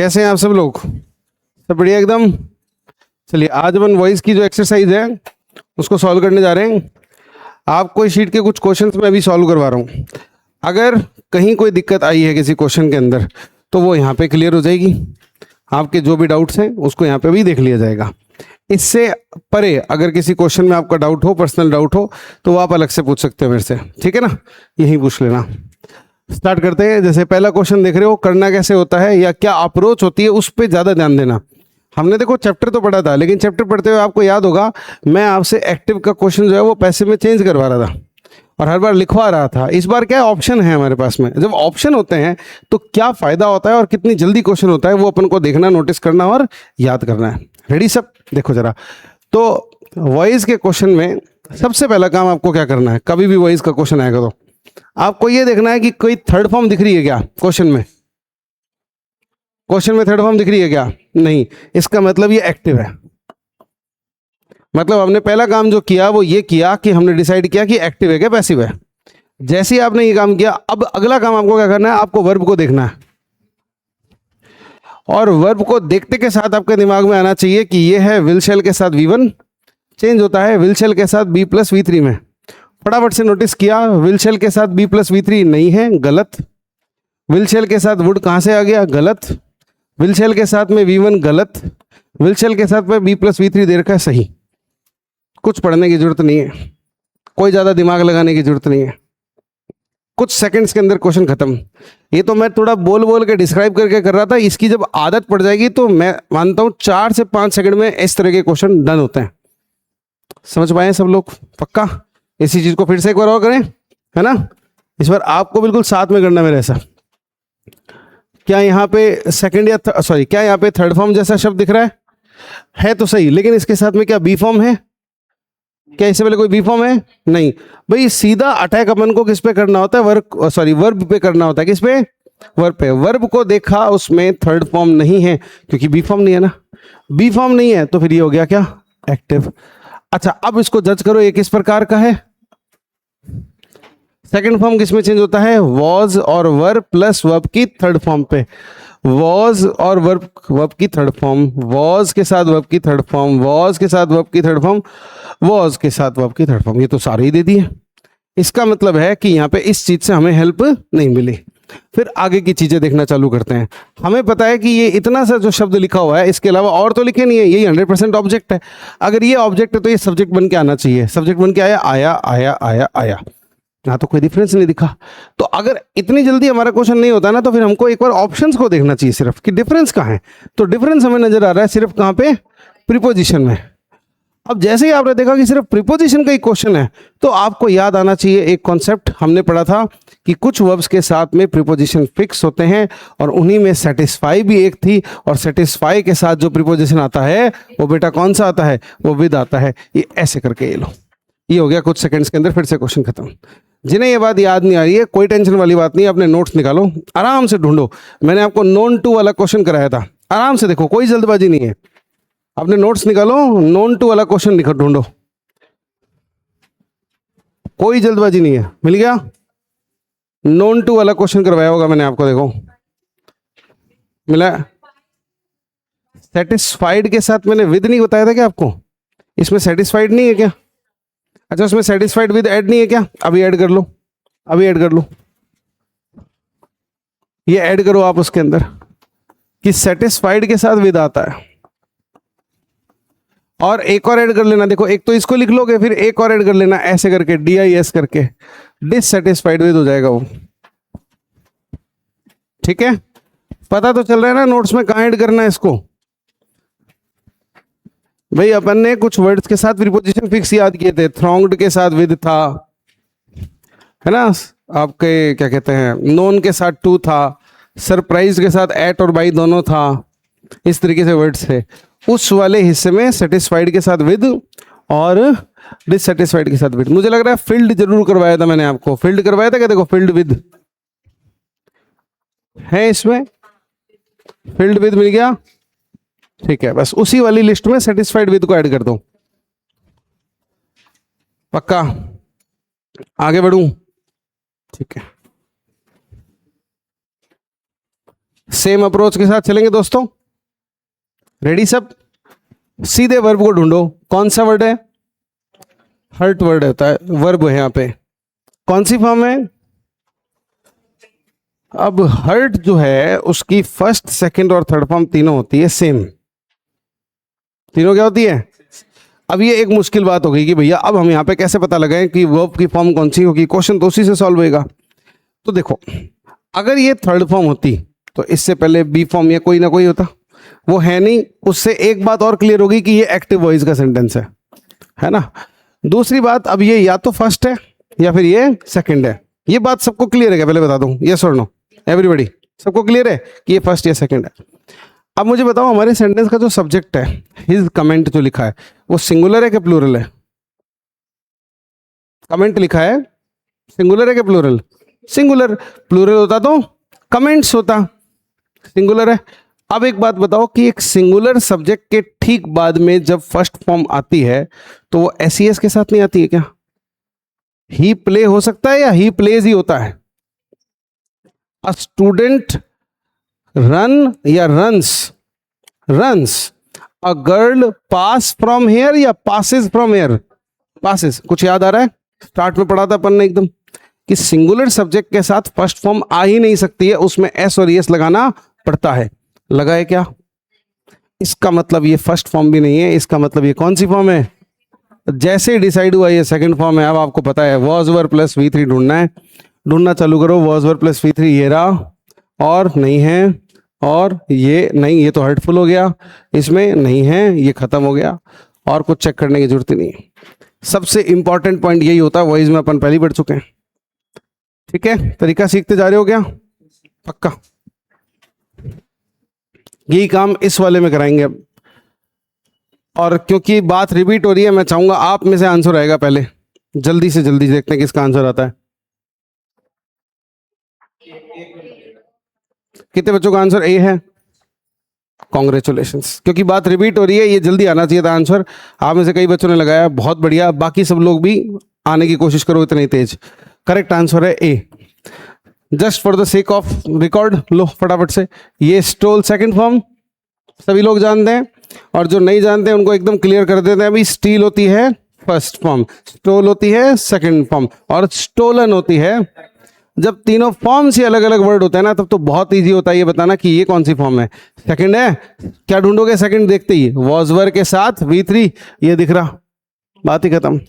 कैसे हैं आप सब लोग? सब बढ़िया एकदम। चलिए आज अपन वॉइस की जो एक्सरसाइज है उसको सॉल्व करने जा रहे हैं। आपको इस शीट के कुछ क्वेश्चंस मैं अभी सॉल्व करवा रहा हूँ। अगर कहीं कोई दिक्कत आई है किसी क्वेश्चन के अंदर तो वो यहाँ पे क्लियर हो जाएगी। आपके जो भी डाउट्स हैं उसको यहाँ पे भी देख लिया जाएगा। इससे परे अगर किसी क्वेश्चन में आपका डाउट हो, पर्सनल डाउट हो, तो वो आप अलग से पूछ सकते हो मेरे से, ठीक है ना? यही पूछ लेना। स्टार्ट करते हैं। जैसे पहला क्वेश्चन देख रहे हो, करना कैसे होता है या क्या अप्रोच होती है उस पर ज़्यादा ध्यान देना। हमने देखो चैप्टर तो पढ़ा था, लेकिन चैप्टर पढ़ते हुए आपको याद होगा मैं आपसे एक्टिव का क्वेश्चन जो है वो पैसिव में चेंज करवा रहा था और हर बार लिखवा रहा था। इस बार क्या ऑप्शन है हमारे पास में। जब ऑप्शन होते हैं तो क्या फ़ायदा होता है और कितनी जल्दी क्वेश्चन होता है वो अपन को देखना, नोटिस करना और याद करना है। रेडी सब? देखो जरा। तो वॉइस के क्वेश्चन में सबसे पहला काम आपको क्या करना है, कभी भी वॉइस का क्वेश्चन आएगा तो आपको ये देखना है कि कोई थर्ड फॉर्म दिख रही है क्या क्वेश्चन में। क्वेश्चन में थर्ड फॉर्म दिख रही है क्या? नहीं। इसका मतलब ये एक्टिव है। मतलब हमने पहला काम जो किया वो ये किया कि हमने डिसाइड किया कि एक्टिव है क्या पैसिव है। जैसे ही आपने ये काम किया, अब अगला काम आपको क्या करना है, आपको वर्ब को देखना है। और वर्ब को देखते के साथ आपके दिमाग में आना चाहिए कि ये है विल शेल के साथ V1 चेंज होता है विल शेल के साथ B प्लस V3 में। फटाफट से नोटिस किया, विल शेल के साथ B प्लस V3 नहीं है, गलत। विल शेल के साथ वुड कहाँ से आ गया? गलत। विल शेल के साथ में V1 गलत। विल शेल के साथ में B प्लस V3 दे रखा है, सही। कुछ पढ़ने की जरूरत नहीं है, कोई ज़्यादा दिमाग लगाने की जरूरत नहीं है। कुछ सेकंड्स के अंदर क्वेश्चन खत्म। ये तो मैं थोड़ा बोल बोल के डिस्क्राइब करके कर रहा था, इसकी जब आदत पड़ जाएगी तो मैं मानता हूँ 4 से 5 सेकंड में इस तरह के क्वेश्चन डन होते हैं। समझ पाए सब लोग? पक्का? इसी चीज को फिर से एक बार और करें, है ना? इस बार आपको बिल्कुल साथ में करना मेरे ऐसा। क्या यहाँ पे सेकंड या क्या यहाँ पे थर्ड फॉर्म जैसा शब्द दिख रहा है तो सही, लेकिन इसके साथ में क्या बी फॉर्म है? क्या इससे पहले कोई बी फॉर्म है? नहीं। भाई सीधा अटैक अपन को किस पे करना होता है? वर्ब पे करना होता है। किस पे? वर्ब पे। वर्ब को देखा, उसमें थर्ड फॉर्म नहीं है क्योंकि बी फॉर्म नहीं है ना। बी फॉर्म नहीं है तो फिर ये हो गया क्या? एक्टिव। अच्छा, अब इसको जज करो, ये किस प्रकार का है? सेकंड फॉर्म किस में चेंज होता है? वॉज और वर्ब प्लस वर्ब की थर्ड फॉर्म पे। वॉज और वर्ब की थर्ड फॉर्म, वॉज के साथ वर्ब की थर्ड फॉर्म, वॉज के साथ वर्ब की थर्ड फॉर्म, वॉज के साथ वर्ब की थर्ड फॉर्म। ये तो सारे ही दे दिए। इसका मतलब है कि यहाँ पे इस चीज से हमें हेल्प नहीं मिली। फिर आगे की चीजें देखना चालू करते हैं। हमें पता है कि ये इतना सा जो शब्द लिखा हुआ है, इसके अलावा और तो लिखे नहीं है, यही 100% ऑब्जेक्ट है। अगर ये ऑब्जेक्ट है तो ये सब्जेक्ट बन के आना चाहिए। सब्जेक्ट बन के आया, आया आया आया आया। यहाँ तो कोई डिफरेंस नहीं दिखा। तो अगर इतनी जल्दी हमारा क्वेश्चन नहीं होता ना, तो फिर हमको एक बार ऑप्शंस को देखना चाहिए सिर्फ कि डिफरेंस कहाँ है। तो डिफरेंस हमें नजर आ रहा है सिर्फ कहाँ पे? प्रीपोजिशन में। अब जैसे ही आपने देखा कि सिर्फ प्रीपोजिशन का ही क्वेश्चन है, तो आपको याद आना चाहिए एक कॉन्सेप्ट हमने पढ़ा था कि कुछ वर्ब्स के साथ में प्रीपोजिशन फिक्स होते हैं और उन्हीं में सेटिस्फाई भी एक थी। और सेटिस्फाई के साथ जो प्रीपोजिशन आता है वो बेटा कौन सा आता है? वो विद आता है। ये ऐसे करके ये लो, ये हो गया कुछ सेकंड्स के अंदर, फिर से क्वेश्चन खत्म। जिन्हें ये बात याद नहीं आ रही है, कोई टेंशन वाली बात नहीं है, अपने नोट्स निकालो, आराम से ढूंढो। मैंने आपको नोन टू वाला क्वेश्चन कराया था, आराम से देखो, कोई जल्दबाजी नहीं है। अपने नोट्स निकालो, नोन टू वाला क्वेश्चन लिखो, ढूंढो, कोई जल्दबाजी नहीं है। मिल गया? नोन टू वाला क्वेश्चन करवाया होगा मैंने आपको, देखो मिला। सेटिस्फाइड के साथ मैंने विद नहीं बताया था क्या आपको? इसमें सेटिस्फाइड नहीं है क्या? अच्छा, उसमें सेटिस्फाइड विद ऐड नहीं है क्या? अभी ऐड कर लो, अभी ऐड कर लो, ये ऐड करो आप उसके अंदर कि सेटिस्फाइड के साथ विद आता है। और एक और ऐड कर लेना, देखो एक तो इसको लिख लोगे, फिर एक और ऐड कर लेना ऐसे करके, DIS करके, डिससेटिस्फाइड विद हो जाएगा वो। ठीक है? पता तो चल रहा है ना नोट्स में कहाँ ऐड करना है इसको? भाई अपन ने कुछ वर्ड्स के साथ प्रीपोजिशन फिक्स याद किए थे। थ्रॉन्ग्ड के साथ विद था, है ना? आपके क्या कहते हैं, नोन के साथ टू था, सरप्राइज के साथ एट और बाई दोनों था। इस तरीके से वर्ड्स थे। उस वाले हिस्से में सेटिस्फाइड के साथ विद और डिससेटिस्फाइड के साथ विद। मुझे लग रहा है फिल्ड जरूर करवाया था मैंने आपको। फिल्ड करवाया था क्या? देखो फिल्ड विद है इसमें, फिल्ड विद मिल गया। ठीक है, बस उसी वाली लिस्ट में सेटिस्फाइड विद को ऐड कर दो। पक्का? आगे बढ़ूं? ठीक है। सेम अप्रोच के साथ चलेंगे दोस्तों। रेडी सब? सीधे वर्ब को ढूंढो। कौन सा वर्ड है? हर्ट वर्ड होता है, वर्ब है यहाँ पे। कौन सी फॉर्म है? अब हर्ट जो है उसकी फर्स्ट, सेकंड और थर्ड फॉर्म तीनों होती है सेम। तीनों क्या होती है? अब ये एक मुश्किल बात हो गई कि भैया अब हम यहाँ पे कैसे पता लगाएं कि वर्ब की फॉर्म कौन सी होगी। क्वेश्चन तो उसी से सॉल्व होएगा। तो देखो, अगर ये थर्ड फॉर्म होती तो इससे पहले बी फॉर्म या कोई ना कोई होता, वो है नहीं। उससे एक बात और क्लियर होगी कि ये एक्टिव वॉइस का सेंटेंस है ना। दूसरी बात, अब ये या तो फर्स्ट है या फिर ये सेकंड है। ये बात सबको क्लियर है क्या? पहले बता दूं, यस और नो एवरीबॉडी, सबको क्लियर है कि ये फर्स्ट या सेकंड है। अब मुझे बताओ, हमारे सेंटेंस का जो सब्जेक्ट है, हिज कमेंट जो लिखा है, वो सिंगुलर है कि प्लूरल है? कमेंट लिखा है, सिंगुलर है कि प्लूरल? सिंगुलर। प्लूरल होता तो कमेंट्स होता, सिंगुलर है। अब एक बात बताओ कि एक सिंगुलर सब्जेक्ट के ठीक बाद में जब फर्स्ट फॉर्म आती है तो वो एस के साथ नहीं आती है क्या? ही प्ले हो सकता है या ही प्लेज ही होता है? अ स्टूडेंट रन या runs? Runs. A girl pass from here या पासिस फ्रॉम हेयर? पासिस। कुछ याद आ रहा है? स्टार्ट में पढ़ा था अपन ने एकदम कि सिंगुलर सब्जेक्ट के साथ फर्स्ट फॉर्म आ ही नहीं सकती है, उसमें एस और एस लगाना पड़ता है। लगा है क्या? इसका मतलब ये फर्स्ट फॉर्म भी नहीं है, इसका मतलब ये कौन सी फॉर्म है? जैसे डिसाइड हुआ ये सेकंड फॉर्म है। अब आपको पता है वॉज वर प्लस V3 ढूंढना है। ढूंढना चालू करो। वॉज वर प्लस V3 ये रहा, और नहीं है, और ये नहीं, ये तो हर्टफुल हो गया, इसमें नहीं है, ये खत्म हो गया, और कुछ चेक करने की जरूरत ही नहीं। सबसे इंपॉर्टेंट पॉइंट यही होता है, वॉइस में अपन पहले ही पढ़ चुके हैं। ठीक है, तरीका सीखते जा रहे हो क्या? पक्का यही काम इस वाले में कराएंगे अब। और क्योंकि बात रिपीट हो रही है, मैं चाहूंगा आप में से आंसर आएगा पहले। जल्दी से जल्दी देखते हैं किसका आंसर आता है। कितने बच्चों का आंसर ए है? कॉन्ग्रेचुलेशंस, क्योंकि बात रिपीट हो रही है, ये जल्दी आना चाहिए था आंसर। आप में से कई बच्चों ने लगाया, बहुत बढ़िया। बाकी सब लोग भी आने की कोशिश करो इतने तेज। करेक्ट आंसर है A. Just for the sake of record लो फटाफट से। ये स्टोल सेकंड फॉर्म सभी लोग जानते हैं, और जो नहीं जानते हैं उनको एकदम क्लियर कर देते हैं। अभी स्टील होती है फर्स्ट फॉर्म, स्टोल होती है सेकंड फॉर्म, और स्टोलन होती है। जब तीनों फॉर्म से अलग अलग वर्ड होते हैं ना, तब तो बहुत इजी होता है ये बताना कि ये कौन सी फॉर्म है। सेकंड है, क्या ढूंढोगे सेकंड देखते ही? वॉज वर के साथ V3 ये दिख रहा, बात ही खत्म।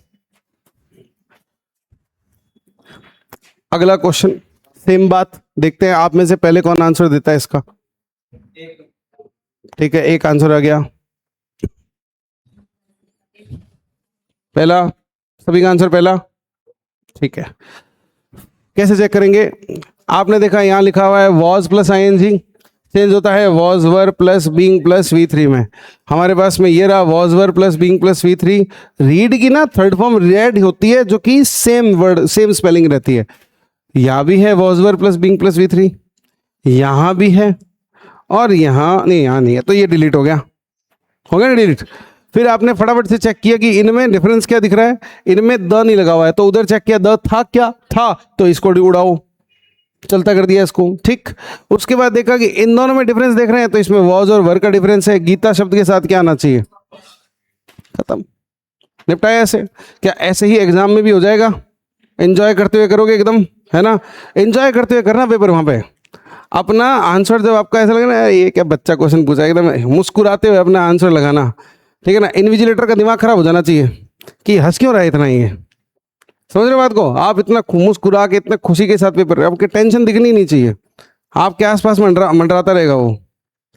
अगला क्वेश्चन, सेम बात, देखते हैं आप में से पहले कौन आंसर देता है इसका। ठीक है, एक आंसर आ गया पहला, सभी का आंसर पहला। ठीक है, कैसे चेक करेंगे? आपने देखा यहां लिखा हुआ है वॉज प्लस ING, चेंज होता है was were plus being plus V3 में। हमारे पास में ये रहा was were plus being plus V3। Read की ना थर्ड फॉर्म रेड होती है, जो कि सेम वर्ड सेम स्पेलिंग रहती है। यहां भी है was were plus being plus V3, यहां भी है, और यहां नहीं, यहां नहीं है, तो ये डिलीट हो गया। हो गया ना डिलीट? फिर आपने फटाफट से चेक किया कि इनमें डिफरेंस क्या दिख रहा है। इनमें द नहीं लगा हुआ है, तो उधर चेक किया द था, क्या था, तो इसको उड़ाओ, चलता कर दिया इसको। ठीक, उसके बाद देखा कि इन दोनों में डिफरेंस देख रहे हैं, तो इसमें वॉज और वर का डिफरेंस है। गीता शब्द के साथ क्या आना चाहिए? खत्म, निपटाया ऐसे। क्या ऐसे ही एग्जाम में भी हो जाएगा? एंजॉय करते हुए करोगे एकदम, है ना? एंजॉय करते हुए करना पेपर वहां पे। अपना आंसर जब आपका ऐसा लगे ना ये क्या बच्चा क्वेश्चन पूछा, एकदम मुस्कुराते हुए अपना आंसर लगाना। ठीक है ना? इन्विजिलेटर का दिमाग खराब हो जाना चाहिए कि हंस क्यों रहा है इतना, ये समझ रहे बात को? आप इतना मुस्कुरा के इतने खुशी के साथ पेपर, आपकी टेंशन दिखनी नहीं चाहिए। आपके आसपास मंडराता रहेगा वो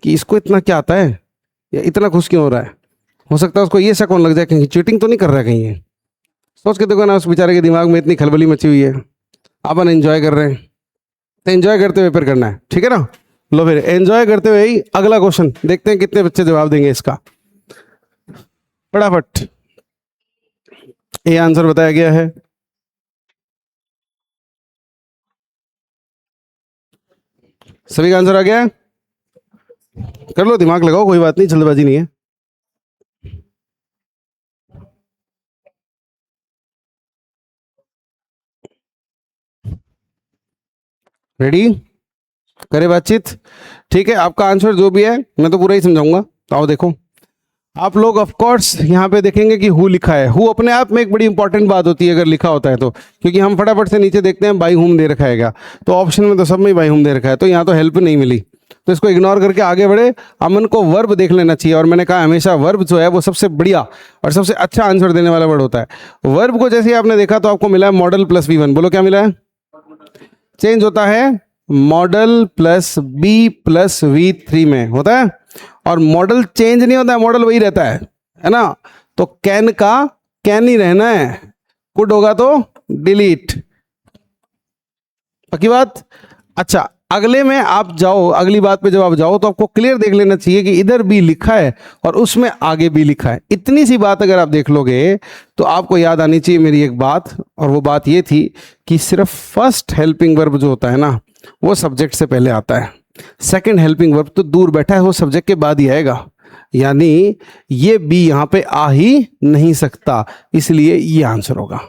कि इसको इतना क्या आता है, या इतना खुश क्यों हो रहा है। हो सकता है उसको ये शक होने लग जाए कहीं चीटिंग तो नहीं कर रहा है कहीं ये। सोच के देखो ना, उस बेचारे के दिमाग में इतनी खलबली मची हुई है, अपन एंजॉय कर रहे हैं। तो एंजॉय करते हुए पेपर करना है, ठीक है ना? लो फिर एंजॉय करते हुए ही अगला क्वेश्चन देखते हैं कितने बच्चे जवाब देंगे इसका। फटाफट, ये आंसर बताया गया है। सभी का आंसर आ गया है? कर लो, दिमाग लगाओ, कोई बात नहीं, जल्दबाजी नहीं है। रेडी? करे बातचीत। ठीक है, आपका आंसर जो भी है मैं तो पूरा ही समझाऊंगा। तो आओ देखो, आप लोग ऑफ कोर्स यहाँ पे देखेंगे कि हु लिखा है। हु अपने आप में एक बड़ी इंपॉर्टेंट बात होती है अगर लिखा होता है तो, क्योंकि हम फटाफट से नीचे देखते हैं बाई हुम दे रखा है क्या, तो ऑप्शन में तो सब में बाई हुम दे रखा है, तो यहाँ तो हेल्प नहीं मिली, तो इसको इग्नोर करके आगे बढ़े। अमन को वर्ब देख लेना चाहिए, और मैंने कहा हमेशा वर्ब जो है वो सबसे बढ़िया और सबसे अच्छा आंसर देने वाला वर्ड होता है। वर्ब को जैसे ही आपने देखा तो आपको मिला है मॉडल प्लस V1। बोलो क्या मिला है? चेंज होता है model plus B plus V3 में होता है, और मॉडल चेंज नहीं होता है, मॉडल वही रहता है ना। तो कैन का कैन ही रहना है, कुड होगा तो डिलीट। पक्की बात? अच्छा, अगले में आप जाओ, अगली बात पे जब आप जाओ तो आपको क्लियर देख लेना चाहिए कि इधर बी लिखा है और उसमें आगे बी लिखा है। इतनी सी बात अगर आप देख लोगे तो आपको याद आनी चाहिए मेरी एक बात, और वो बात ये थी कि सिर्फ फर्स्ट हेल्पिंग वर्ब जो होता है ना वो सब्जेक्ट से पहले आता है, सेकंड हेल्पिंग वर्ब तो दूर बैठा है वो सब्जेक्ट के बाद ही आएगा, यानी ये बी यहाँ पे आ ही नहीं सकता, इसलिए ये आंसर होगा।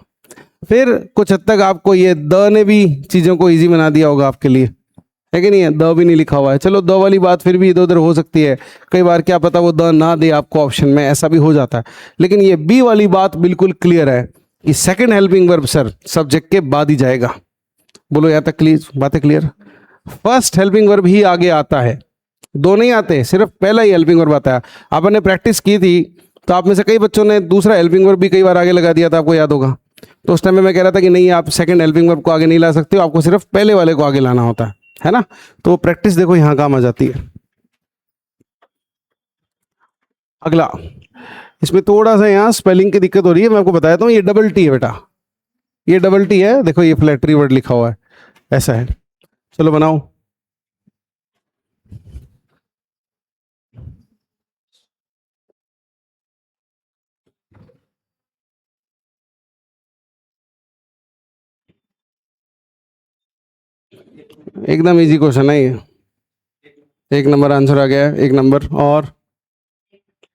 फिर कुछ हद तक आपको ये द ने भी चीज़ों को इजी बना दिया होगा आपके लिए, है कि नहीं है? द भी नहीं लिखा हुआ है, चलो द वाली बात फिर भी इधर उधर हो सकती है, कई बार क्या पता वो द ना दे आपको ऑप्शन में, ऐसा भी हो जाता है। लेकिन ये बी वाली बात बिल्कुल क्लियर है कि second helping verb sir subject के बाद ही जाएगा। बोलो यहाँ तक क्लियर, बातें क्लियर? फर्स्ट हेल्पिंग वर्ब ही आगे आता है, दो नहीं आते, सिर्फ पहला ही हेल्पिंग वर्ब आता है। आपने प्रैक्टिस की थी तो आप में से कई बच्चों ने दूसरा हेल्पिंग वर्ब भी कई बार आगे लगा दिया था, आपको याद होगा। तो उस टाइम में मैं कह रहा था कि नहीं, आप सेकंड हेल्पिंग वर्ब को आगे नहीं ला सकते हो, आपको सिर्फ पहले वाले को आगे लाना होता है ना। तो प्रैक्टिस देखो यहाँ काम आ जाती है। अगला, इसमें थोड़ा सा यहाँ स्पेलिंग की दिक्कत हो रही है, मैं आपको बताता हूँ। ये डबल टी है बेटा, ये डबल टी है, देखो ये फ्लैटरी वर्ड लिखा हुआ है, ऐसा है। चलो बनाओ। एकदम इजी क्वेश्चन है ये, एक नंबर आंसर आ गया है, एक नंबर और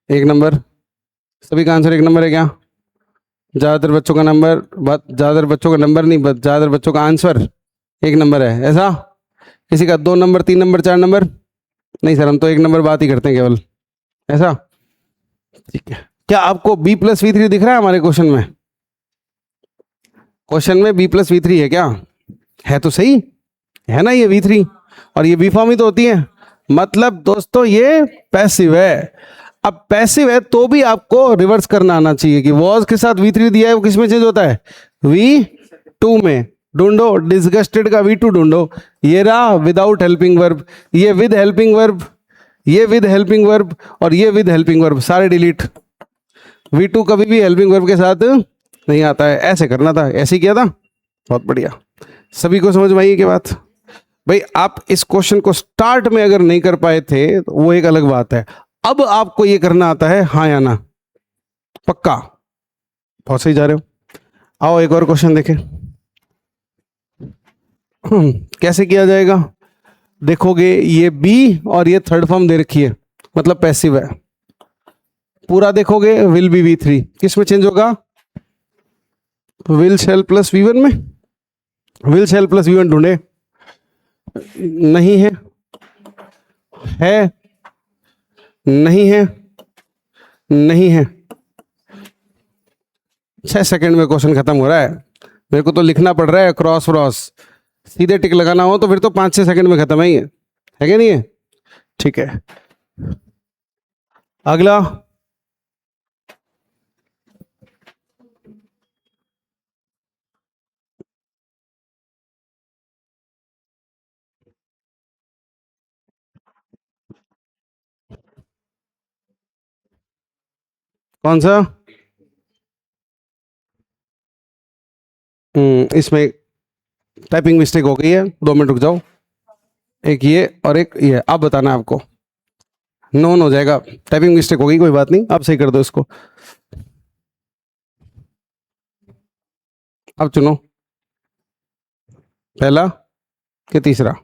एक नंबर, सभी का आंसर एक नंबर है क्या? ज़्यादातर बच्चों का नंबर, ज़्यादातर बच्चों का नंबर नहीं, ज़्यादातर बच्चों का आंसर एक नंबर है, ऐसा? किसी का 2 नंबर, 3 नंबर, 4 नंबर? नहीं सर, हम तो एक नंबर बात ही करते हैं केवल, ऐसा? ठीक है। क्या आपको B प्लस V3 दिख रहा है हमारे क्वेश्चन में? क्वेश्चन में B प्लस V3 है क्या? है तो सही है ना, ये V3 और ये V फॉर्म ही तो होती है, मतलब दोस्तों ये पैसिव है। अब पैसिव है तो भी आपको रिवर्स करना आना चाहिए कि वॉज के साथ V3 दिया है वो किस में चेंज होता है? V2 में। ढूंढो, डिसगस्टेड का V2 ढूंढो, ये रहा विदाउट हेल्पिंग वर्ब, ये विद हेल्पिंग वर्ब, ये विद हेल्पिंग वर्ब और ये विद हेल्पिंग वर्ब, सारे डिलीट। V2 कभी भी हेल्पिंग वर्ब के साथ नहीं आता है, ऐसे करना था, ऐसे ही किया था। बहुत बढ़िया, सभी को समझ में आई क्या बात? भाई आप इस क्वेश्चन को स्टार्ट में अगर नहीं कर पाए थे तो वो एक अलग बात है, अब आपको ये करना आता है, हाँ या ना? पक्का? बहुत सही जा रहे हो। आओ एक और क्वेश्चन देखें। कैसे किया जाएगा? देखोगे ये बी और ये थर्ड फॉर्म दे रखी है, मतलब पैसिव है। पूरा देखोगे विल बी V3, किस में चेंज होगा? विल शेल प्लस V1 में। विल शेल प्लस V1 ढूंढे, नहीं है, है नहीं है, नहीं है। 6 सेकंड में क्वेश्चन खत्म हो रहा है, मेरे को तो लिखना पड़ रहा है क्रॉस व्रॉस, सीधे टिक लगाना हो तो फिर तो 5-6 सेकंड में खत्म है क्या नहीं है? ठीक है। अगला, कौन सा? इसमें टाइपिंग मिस्टेक हो गई है, 2 मिनट रुक जाओ। एक ये और एक ये, अब बताना आपको, नोन हो जाएगा। टाइपिंग मिस्टेक हो गई, कोई बात नहीं, आप सही कर दो इसको। अब चुनो, पहला कि तीसरा?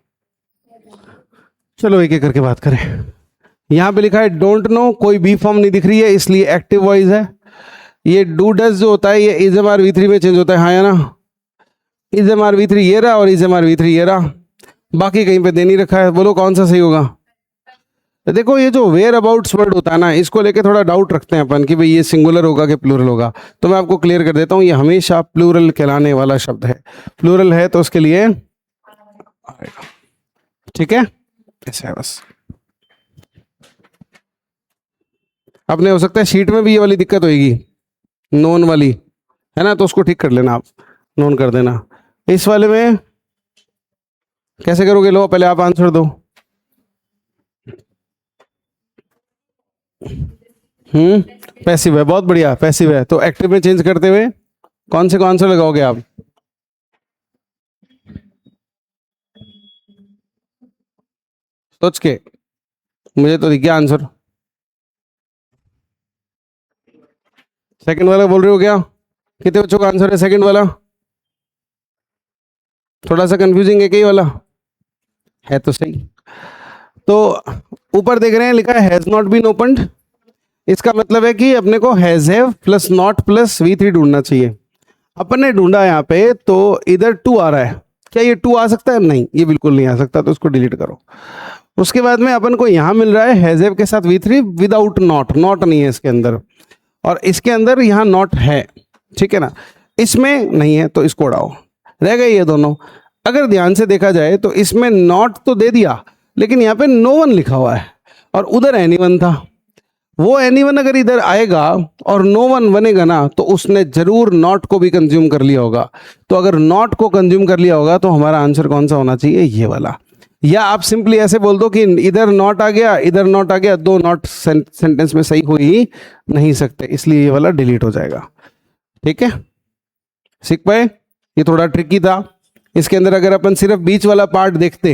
चलो एक एक करके बात करें। यहाँ पे लिखा है डोंट नो, कोई बी फॉर्म नहीं दिख रही है इसलिए एक्टिव वॉइस है। ये डू डज जो होता है ये इज एम आर V3 में चेंज होता है, हाँ या ना? इज एम आर V3 ये रहा और इज एम आर V3 ये रहा। बाकी कहीं पे दे नहीं रखा है, बोलो कौन सा सही होगा। देखो ये जो वेयर अबाउट्स वर्ड होता है ना, इसको लेके थोड़ा डाउट रखते हैं अपन कि भाई ये सिंगुलर होगा कि प्लूरल होगा। तो मैं आपको क्लियर कर देता हूँ, ये हमेशा प्लूरल कहलाने वाला शब्द है। प्लूरल है तो उसके लिए आएगा। ठीक है, ऐसा है बस। अपने हो सकता है शीट में भी ये वाली दिक्कत होगी, नोन वाली, है ना, तो उसको ठीक कर लेना, आप नोन कर देना। इस वाले में कैसे करोगे, लो पहले आप आंसर दो। पैसिव है, बहुत बढ़िया, पैसिव है। तो एक्टिव में चेंज करते हुए कौन से को आंसर लगाओगे आप। सोच के, मुझे तो दिख गया आंसर। सेकंड वाला बोल रहे हो क्या, कितने बच्चों का आंसर है सेकंड वाला। थोड़ा सा कंफ्यूजिंग है, कई वाला है तो सही। तो ऊपर देख रहे हैं लिखा है हैज नॉट बीन ओपन्ड, इसका मतलब है कि अपने को has have plus not plus V3 ढूंढना चाहिए। अपन ने ढूंढा यहाँ पे तो इधर 2 आ रहा है, क्या ये 2 आ सकता है, नहीं ये बिल्कुल नहीं आ सकता, तो इसको डिलीट करो। उसके बाद में अपन को यहाँ मिल रहा है हैज हैव के साथ V3 विदाउट नॉट, नॉट नहीं है इसके अंदर, और इसके अंदर यहाँ नॉट है, ठीक है ना, इसमें नहीं है तो इसको उड़ाओ, रह गए ये दोनों। अगर ध्यान से देखा जाए तो इसमें नॉट तो दे दिया, लेकिन यहाँ पे नो वन लिखा हुआ है और उधर एनीवन था। वो एनीवन अगर इधर आएगा और नो वन बनेगा ना, तो उसने जरूर नॉट को भी कंज्यूम कर लिया होगा। तो अगर नॉट को कंज्यूम कर लिया होगा तो हमारा आंसर कौन सा होना चाहिए, ये वाला। या आप सिंपली ऐसे बोल दो कि इधर नॉट आ गया इधर नॉट आ गया, दो नॉट सेंटेंस में सही हो ही नहीं सकते, इसलिए ये वाला डिलीट हो जाएगा। ठीक है, सीख पाए। ये थोड़ा ट्रिकी था। इसके अंदर अगर अपन सिर्फ बीच वाला पार्ट देखते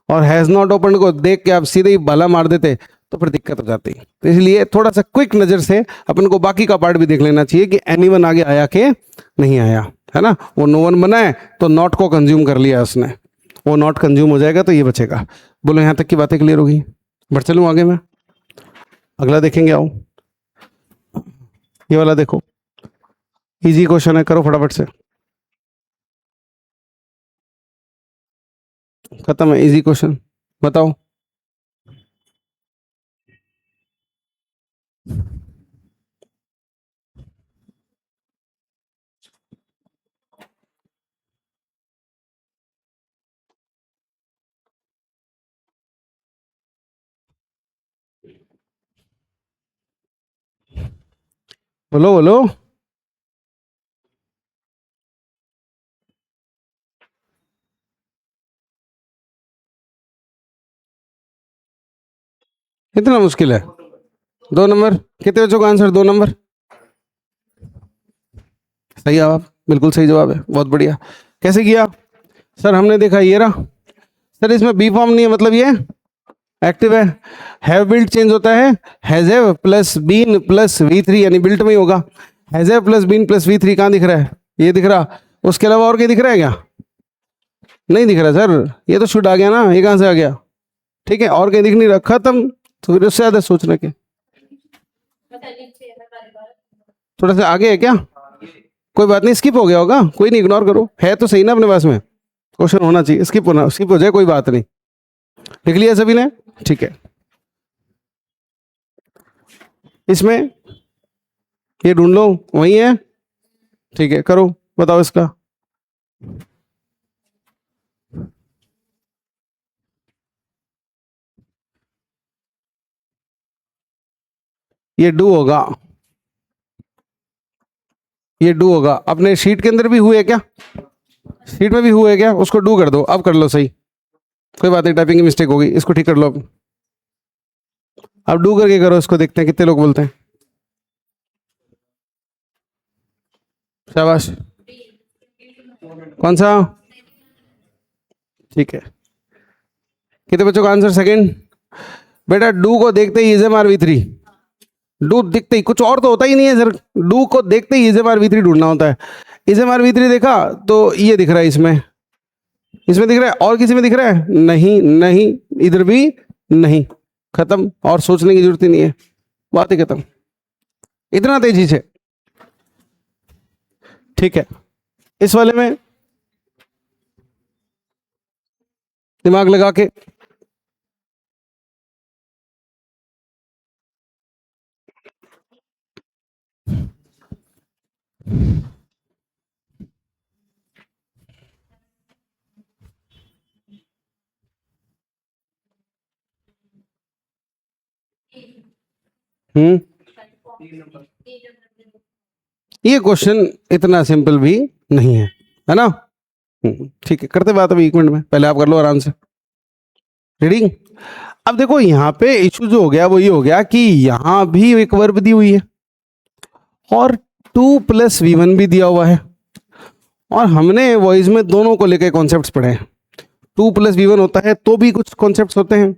और हैज नॉट ओपन को देख के आप सीधे ही भला मार देते तो फिर दिक्कत हो जाती। तो इसलिए थोड़ा सा क्विक नजर से अपन को बाकी का पार्ट भी देख लेना चाहिए कि एनीवन आगे आया कि नहीं आया, है ना। वो नो वन बना है तो नॉट को कंज्यूम कर लिया उसने, वो नॉट कंज्यूम हो जाएगा तो ये बचेगा। बोलो यहाँ तक की बातें क्लियर होगी, बढ़ चलूँ आगे मैं, अगला देखेंगे। आओ ये वाला देखो, इजी क्वेश्चन है, करो फटाफट से, खत्म है इजी क्वेश्चन, बताओ। बोलो बोलो, इतना मुश्किल है। 2 नंबर, कितने बच्चों का आंसर 2 नंबर, सही जवाब, बिल्कुल सही जवाब है, बहुत बढ़िया। कैसे किया सर, हमने देखा ये रहा सर, इसमें बी फॉर्म नहीं है, मतलब ये एक्टिव है। हैव बिल्ट चेंज होता है, has have plus been plus V3, यानी बिल्ट में ही होगा। Has have plus been plus V3 कहाँ दिख रहा है, ये दिख रहा। उसके अलावा और क्या दिख रहा है क्या, नहीं दिख रहा सर, ये तो शुड आ गया ना, ये कहाँ से आ गया। ठीक है, और कहीं दिख नहीं रहा, खत्म। तो फिर उससे ज्यादा सोचने के, थोड़ा सा आगे है क्या, कोई बात नहीं, स्किप हो गया होगा, कोई नहीं, इग्नोर करो, है तो सही ना अपने पास में, क्वेश्चन होना चाहिए, स्किप होना, स्किप हो जाए कोई बात नहीं। लिख लिया सभी ने, ठीक है। इसमें ये ढूंढ लो, वही है, ठीक है, करो, बताओ इसका। ये डू होगा, ये डू होगा। अपने शीट के अंदर भी हुए क्या, शीट में भी हुए क्या, उसको डू कर दो, अब कर लो सही, कोई बात नहीं, टाइपिंग की मिस्टेक होगी, इसको ठीक कर लो अब डू करके करो इसको, देखते हैं कितने लोग बोलते हैं। शाबाश, कौन सा, ठीक है। कितने बच्चों का आंसर सेकंड। बेटा डू को देखते ही इज V3, डू दिखते ही, कुछ और तो होता ही नहीं है सर, डू को देखते ही इज V3 ढूंढना होता है। इज V3 देखा तो ये दिख रहा है, इसमें, इसमें दिख रहा है, और किसी में दिख रहा है, नहीं नहीं, इधर भी नहीं, खत्म, और सोचने की जरूरत ही नहीं है, बात ही खत्म, इतना तेजी से। ठीक है, इस वाले में, दिमाग लगा के। हम्म, ये क्वेश्चन इतना सिंपल भी नहीं है ना। ठीक है, करते बात अभी 1 मिनट में, पहले आप कर लो आराम से। रेडी? अब देखो यहाँ पे इशू जो हो गया वो ये हो गया कि यहाँ भी एक वर्ब दी हुई है और 2 + V1 भी दिया हुआ है, और हमने वॉइस में दोनों को लेकर कॉन्सेप्ट्स पढ़े हैं। 2 + V1 होता है तो भी कुछ कॉन्सेप्ट्स होते हैं,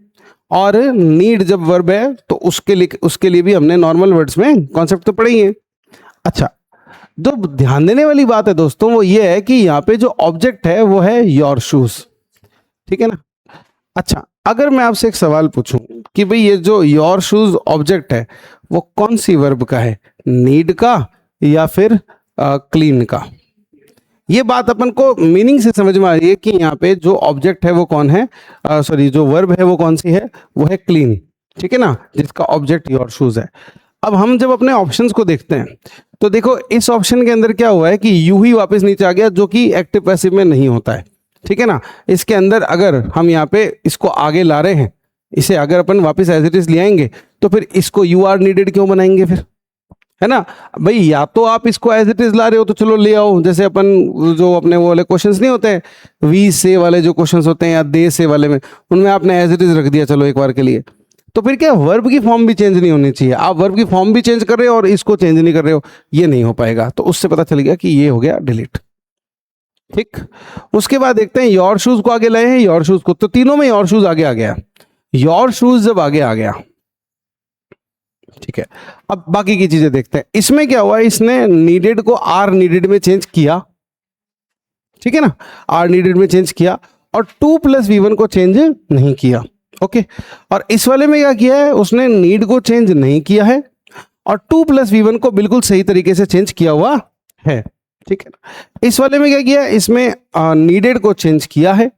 और नीड जब वर्ब है तो उसके लिए भी हमने नॉर्मल वर्ड्स में कॉन्सेप्ट तो पढ़े ही हैं। अच्छा, जो ध्यान देने वाली बात है दोस्तों वो ये है कि यहाँ पे जो ऑब्जेक्ट है वो है योर शूज, ठीक है ना। अच्छा, अगर मैं आपसे एक सवाल पूछूं कि भाई ये जो योर शूज ऑब्जेक्ट है वो कौन सी वर्ब का है, नीड का या फिर क्लीन का? ये बात अपन को मीनिंग से समझ में आ रही है कि यहाँ पे जो ऑब्जेक्ट है वो कौन है, सॉरी जो वर्ब है वो कौन सी है, वो है क्लीन, ठीक है ना, जिसका ऑब्जेक्ट योर शूज है। अब हम जब अपने ऑप्शंस को देखते हैं तो देखो इस ऑप्शन के अंदर क्या हुआ है कि यू ही वापस नीचे आ गया, जो कि एक्टिव पैसिव में नहीं होता है, ठीक है ना। इसके अंदर अगर हम यहाँ पे इसको आगे ला रहे हैं, इसे अगर अपन वापस एज इट इज ले आएंगे तो फिर इसको यू आर नीडेड क्यों बनाएंगे फिर, है ना भाई। या तो आप इसको एज इट इज ला रहे हो तो चलो ले आओ, जैसे अपन जो अपने वो वाले क्वेश्चंस नहीं होते हैं, वी से वाले जो क्वेश्चंस होते हैं या दे से वाले में, उनमें आपने एज इट इज रख दिया चलो एक बार के लिए, तो फिर क्या वर्ब की फॉर्म भी चेंज नहीं होनी चाहिए। आप वर्ब की फॉर्म भी चेंज कर रहे हो और इसको चेंज नहीं कर रहे हो, ये नहीं हो पाएगा। तो उससे पता चल गया कि ये हो गया डिलीट, ठीक। उसके बाद देखते हैं योर शूज को आगे लाए हैं, योर शूज को, तो तीनों में योर शूज आगे आ गया। योर शूज जब आगे आ गया, ठीक है, अब बाकी की चीजें देखते हैं। इसमें क्या हुआ, इसने नीडेड को आर नीडेड में चेंज किया, ठीक है ना, आर नीडेड में चेंज किया, और 2 + V1 को चेंज नहीं किया, ओके। और इस वाले में क्या किया है, उसने नीड को चेंज नहीं किया है और 2 + V1 को बिल्कुल सही तरीके से चेंज किया हुआ है, ठीक है ना। इस वाले में क्या किया है, इसमें नीडेड को चेंज किया है,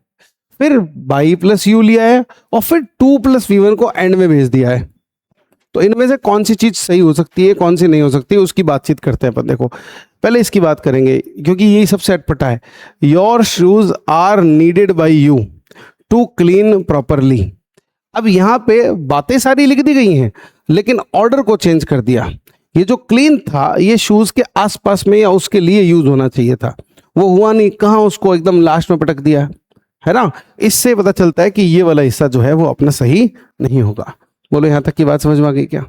फिर बाई प्लस यू लिया है, और फिर 2 + V1 को एंड में भेज दिया है। तो इनमें से कौन सी चीज सही हो सकती है, कौन सी नहीं हो सकती, उसकी बातचीत करते हैं अपन। देखो पहले इसकी बात करेंगे क्योंकि यही सबसे अटपटा है। Your shoes are needed by you to clean properly. अब यहाँ पे बातें सारी लिख दी गई हैं लेकिन ऑर्डर को चेंज कर दिया। ये जो क्लीन था ये शूज के आसपास में या उसके लिए यूज होना चाहिए था, वो हुआ नहीं, कहाँ उसको एकदम लास्ट में पटक दिया, है ना। इससे पता चलता है कि ये वाला हिस्सा जो है वो अपना सही नहीं होगा। बोलो यहाँ तक की बात समझ में आ गई क्या?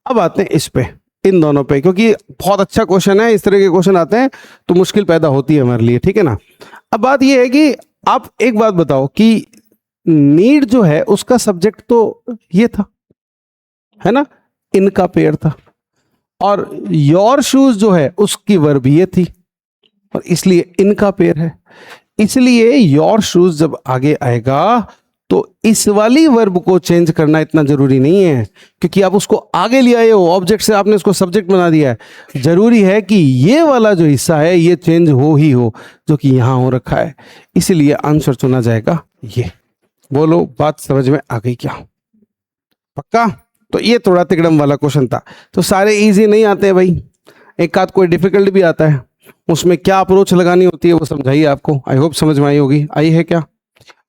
अब आते हैं इस पे, इन दोनों पे, क्योंकि बहुत अच्छा क्वेश्चन है, इस तरह के क्वेश्चन आते हैं तो मुश्किल पैदा होती है हमारे लिए, ठीक है ना। अब बात ये है कि आप एक बात बताओ कि नीड जो है उसका सब्जेक्ट तो ये था, है ना, इनका पेयर था, और योर शूज जो है उसकी वर्ब ये थी और इसलिए इनका पेयर है। इसलिए योर शूज जब आगे आएगा तो इस वाली वर्ब को चेंज करना इतना जरूरी नहीं है, क्योंकि आप उसको आगे ले आए हो, ऑब्जेक्ट से आपने उसको सब्जेक्ट बना दिया है। जरूरी है कि ये वाला जो हिस्सा है ये चेंज हो ही हो, जो कि यहां हो रखा है, इसीलिए आंसर चुना जाएगा ये। बोलो बात समझ में आ गई क्या? पक्का? तो ये थोड़ा तिकड़म वाला क्वेश्चन था, तो सारे इजी नहीं आते हैं भाई, एक आध कोई डिफिकल्ट भी आता है, उसमें क्या अप्रोच लगानी होती है वो समझाइए आपको। आई होप समझ में आई होगी, आई है क्या?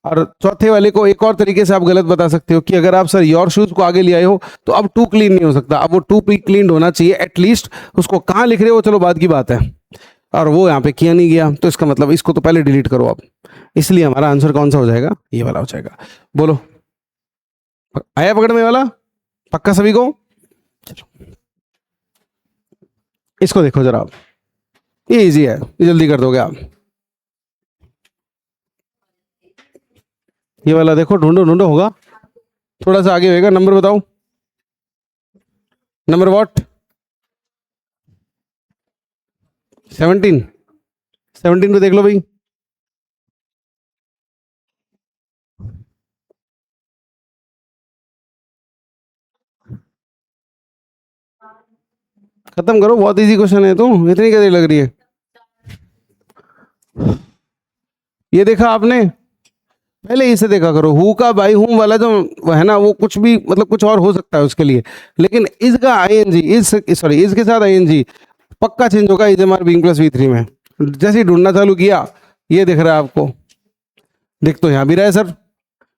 और चौथे वाले को एक और तरीके से आप गलत बता सकते हो कि अगर आप सर योर शूज को आगे ले आए हो तो अब टू क्लीन नहीं हो सकता, अब वो टू क्लीन होना चाहिए एटलीस्ट। उसको कहाँ लिख रहे हो चलो बाद की बात है, और वो यहाँ पे किया नहीं गया, तो इसका मतलब इसको तो पहले डिलीट करो आप। इसलिए हमारा आंसर कौन सा हो जाएगा? ये वाला हो जाएगा। बोलो आया पकड़ में वाला? पक्का सभी को? इसको देखो जरा आप, ये इजी है, जल्दी कर दोगे आप। ये वाला देखो, ढूंढो ढूंढो, होगा थोड़ा सा आगे होएगा। नंबर बताओ, नंबर व्हाट? 17। 17 पे देख लो भाई। खत्म करो, बहुत इजी क्वेश्चन है, तो इतनी क्या देर लग रही है? ये देखा आपने, पहले इसे देखा करो, हु का बाई हूं वाला जो है ना, वो कुछ भी मतलब कुछ और हो सकता है उसके लिए, लेकिन इज का आईएनजी, इज सॉरी इज के साथ आईएनजी पक्का चेंज होगा is am are being plus V3 में। जैसे ही ढूंढना चालू किया, ये दिख रहा है आपको, दिख तो यहाँ भी रहा है सर,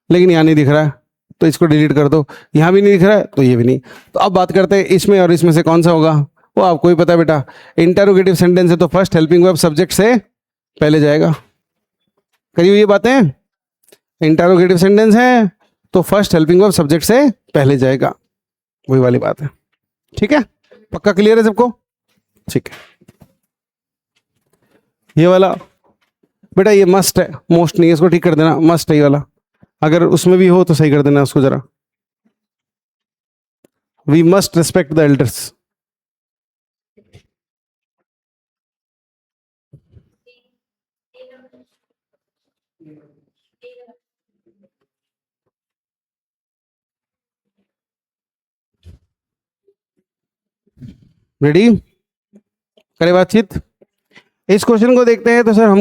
लेकिन यहाँ नहीं दिख रहा है, तो इसको डिलीट कर दो। यहाँ भी नहीं दिख रहा है तो ये भी नहीं। तो अब बात करते हैं इसमें और इसमें से कौन सा होगा, वो आपको ही पता है बेटा। इंटरोगेटिव सेंटेंस है तो फर्स्ट हेल्पिंग वर्ब सब्जेक्ट से पहले जाएगा। करी हुई ये बातें, इंटरोगेटिव सेंटेंस है तो फर्स्ट हेल्पिंग वर्ब सब्जेक्ट से पहले जाएगा, वही वाली बात है। ठीक है, पक्का क्लियर है सबको? ठीक है, ये वाला बेटा ये मस्ट है, मोस्ट नहीं है, इसको ठीक कर देना, मस्ट है ये वाला। अगर उसमें भी हो तो सही कर देना उसको जरा। We must respect the elders. Ready, करें बातचीत। इस क्वेश्चन को देखते हैं तो सर हम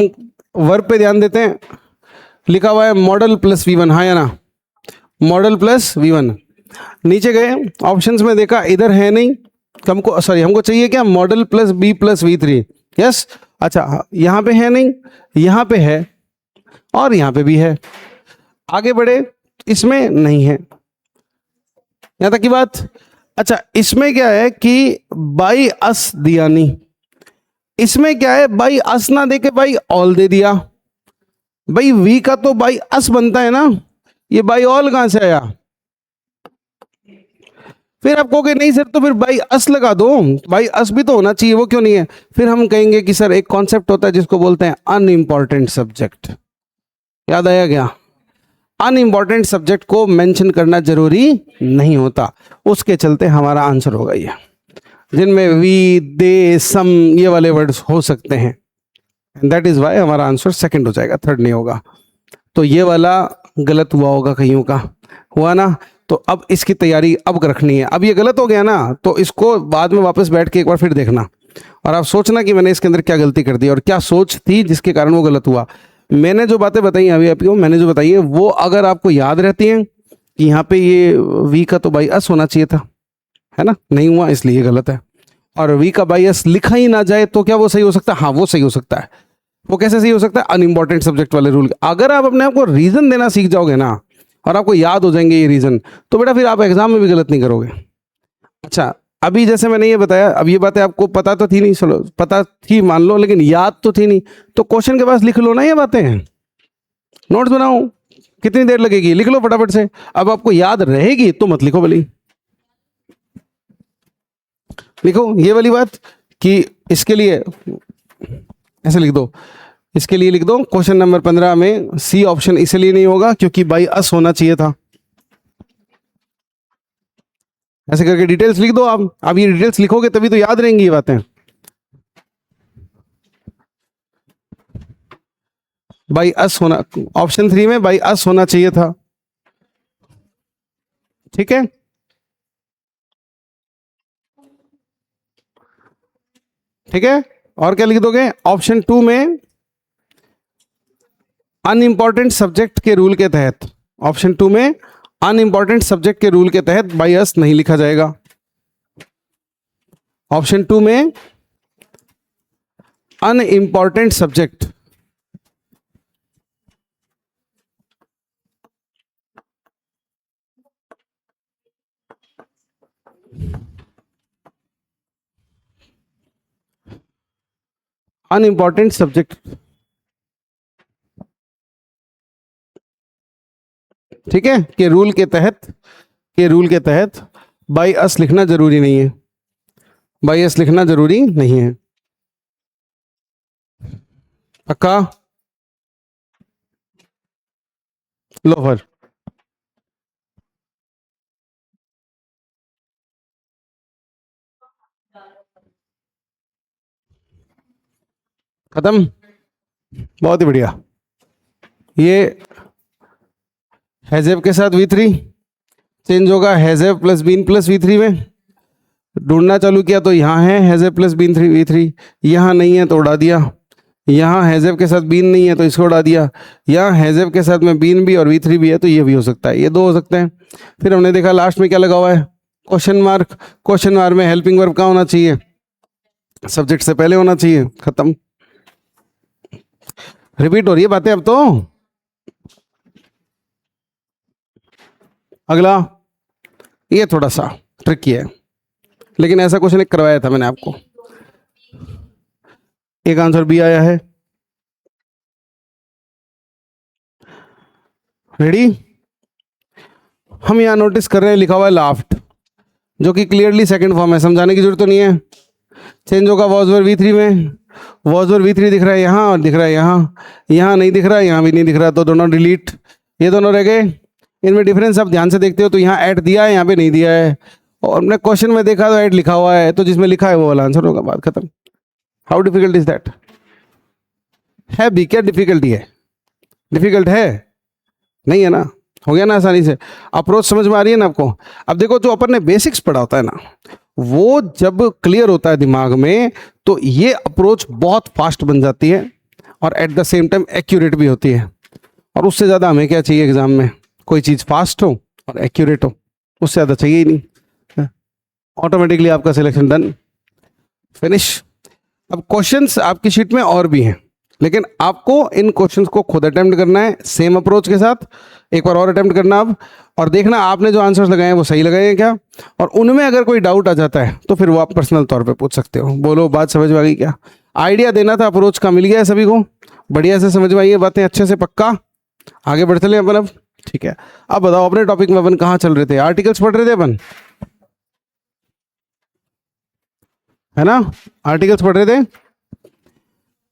वर्ब पे ध्यान देते हैं। लिखा हुआ है मॉडल प्लस V1, हाँ या ना, मॉडल प्लस V1। नीचे गए ऑप्शंस में देखा इधर है नहीं, हमको सॉरी हमको चाहिए क्या, model plus B plus V3। Yes, अच्छा यहाँ पे है नहीं, यहाँ पे है और यहाँ पे भी है। आगे बढ़े, इसमें नहीं है, यहाँ तक की बात। अच्छा इसमें क्या है कि बाई अस दिया नहीं, इसमें क्या है बाई अस ना दे के बाई ऑल दे दिया। भाई वी का तो बाई अस बनता है ना, ये बाई ऑल कहां से आया? फिर आप कहोगे नहीं सर तो फिर बाई अस लगा दो, बाई अस भी तो होना चाहिए, वो क्यों नहीं है? फिर हम कहेंगे कि सर एक कॉन्सेप्ट होता है जिसको बोलते हैं अनइम्पॉर्टेंट सब्जेक्ट। याद आया क्या? अनइम्पॉर्टेंट सब्जेक्ट को मेंशन करना जरूरी नहीं होता, उसके चलते हमारा आंसर होगा ये, जिनमें वी दे सम ये वाले वर्ड्स हो सकते हैं। दैट इज वाई हमारा आंसर सेकंड हो जाएगा, थर्ड नहीं होगा। तो ये वाला गलत हुआ होगा कईयों का, हुआ ना? तो अब इसकी तैयारी अब रखनी है। अब ये गलत हो गया ना, तो इसको बाद में वापस बैठ के एक बार फिर देखना और आप सोचना कि मैंने इसके अंदर क्या गलती कर दी और क्या सोच थी जिसके कारण वो गलत हुआ। मैंने जो बातें बताई अभी आपको, मैंने जो बताई है वो अगर आपको याद रहती हैं कि यहाँ पे ये वी का तो बाई अस होना चाहिए था, है ना, नहीं हुआ इसलिए गलत है। और वी का बाई अस लिखा ही ना जाए तो क्या वो सही हो सकता है? हाँ वो सही हो सकता है। वो कैसे सही हो सकता है? अनइम्पॉर्टेंट सब्जेक्ट वाले रूल। अगर आप अपने आप को रीजन देना सीख जाओगे ना और आपको याद हो जाएंगे ये रीजन, तो बेटा फिर आप एग्जाम में भी गलत नहीं करोगे। अच्छा अभी जैसे मैंने ये बताया, अब ये बातें आपको पता तो थी नहीं, चलो पता थी मान लो, लेकिन याद तो थी नहीं, तो क्वेश्चन के पास लिख लो ना ये बातें, नोट्स बनाओ, कितनी देर लगेगी, लिख लो फटाफट से। अब आपको याद रहेगी तो मत लिखो भले, लिखो ये वाली बात कि इसके लिए ऐसे लिख दो, इसके लिए लिख दो क्वेश्चन नंबर 15 में सी ऑप्शन इसलिए नहीं होगा क्योंकि बाई अस होना चाहिए था। ऐसे करके डिटेल्स लिख दो आप। अब ये डिटेल्स लिखोगे तभी तो याद रहेंगी ये बातें। बाई अस होना, ऑप्शन 3 में बाई अस होना चाहिए था। ठीक है, ठीक है। और क्या लिख दोगे? ऑप्शन 2 में अनइंपॉर्टेंट सब्जेक्ट के रूल के तहत, ऑप्शन 2 में अनइंपॉर्टेंट सब्जेक्ट के रूल के तहत बाई अस नहीं लिखा जाएगा। ऑप्शन 2 में अनइंपॉर्टेंट सब्जेक्ट अनइंपॉर्टेंट सब्जेक्ट, ठीक है, के रूल के तहत, के रूल के तहत बाई अस लिखना जरूरी नहीं है, बाई अस लिखना जरूरी नहीं है। पक्का? लोफर खत्म, बहुत ही बढ़िया। ये हैजेब के साथ V3 चेंज होगा हैजेब प्लस बीन प्लस V3 में। ढूंढना चालू किया तो यहाँ है हैजेब प्लस बीन V3, यहाँ नहीं है तो उड़ा दिया। यहाँ हैजेव के साथ बीन नहीं है तो इसको उड़ा दिया, यहाँ हैजेव के साथ में बीन भी और V3 भी है तो ये भी हो सकता है, ये दो हो सकते हैं। फिर हमने देखा लास्ट में क्या लगा हुआ है, क्वेश्चन मार्क। क्वेश्चन मार्क में हेल्पिंग वर्ब कहाँ होना चाहिए, सब्जेक्ट से पहले होना चाहिए। खत्म, रिपीट हो रही है बातें अब तो। अगला, ये थोड़ा सा ट्रिकी है लेकिन ऐसा क्वेश्चन एक करवाया था मैंने आपको। एक आंसर बी आया है, रेडी। हम यहां नोटिस कर रहे हैं लिखा हुआ है लाफ्ट, जो कि क्लियरली सेकंड फॉर्म है, समझाने की जरूरत तो नहीं है। चेंज होगा वॉज वर्ब V3 में, वॉज वर्ब V3 दिख रहा है यहाँ और दिख रहा है यहाँ, यहाँ नहीं दिख रहा है, यहाँ भी नहीं दिख रहा, तो दोनों डिलीट, ये दोनों रह गए। इनमें डिफरेंस आप ध्यान से देखते हो तो यहाँ ऐड दिया है, यहाँ पे नहीं दिया है, और हमने क्वेश्चन में देखा तो ऐड लिखा हुआ है, तो जिसमें लिखा है वो वाला आंसर होगा, बात खत्म। हाउ डिफिकल्ट इज दैट, है भी क्या डिफिकल्टी है, डिफिकल्ट है नहीं है ना, हो गया ना आसानी से। अप्रोच समझ में आ रही है ना आपको। अब देखो जो अपन ने बेसिक्स पढ़ा होता है ना, वो जब क्लियर होता है दिमाग में तो ये अप्रोच बहुत फास्ट बन जाती है और at the same time accurate भी होती है। और उससे ज़्यादा हमें क्या चाहिए एग्जाम में, कोई चीज़ फास्ट हो और एक्यूरेट हो, उससे ज़्यादा चाहिए ही नहीं। ऑटोमेटिकली आपका सिलेक्शन डन, फिनिश। अब क्वेश्चंस आपकी शीट में और भी हैं, लेकिन आपको इन क्वेश्चंस को खुद अटेम्प्ट करना है सेम अप्रोच के साथ। एक बार और अटेम्प्ट करना आप, और देखना आपने जो आंसर्स लगाए हैं वो सही लगाए हैं क्या, और उनमें अगर कोई डाउट आ जाता है तो फिर वो आप पर्सनल तौर पे पूछ सकते हो। बोलो बात समझ में आ गई क्या, आइडिया देना था अप्रोच का, मिल गया है सभी को, बढ़िया से समझ में आई है बातें अच्छे से, पक्का। आगे बढ़ चले अपन अब, ठीक है। अब बताओ अपने टॉपिक में अपन कहाँ चल रहे थे, आर्टिकल्स पढ़ रहे थे अपन, है ना, आर्टिकल्स पढ़ रहे थे।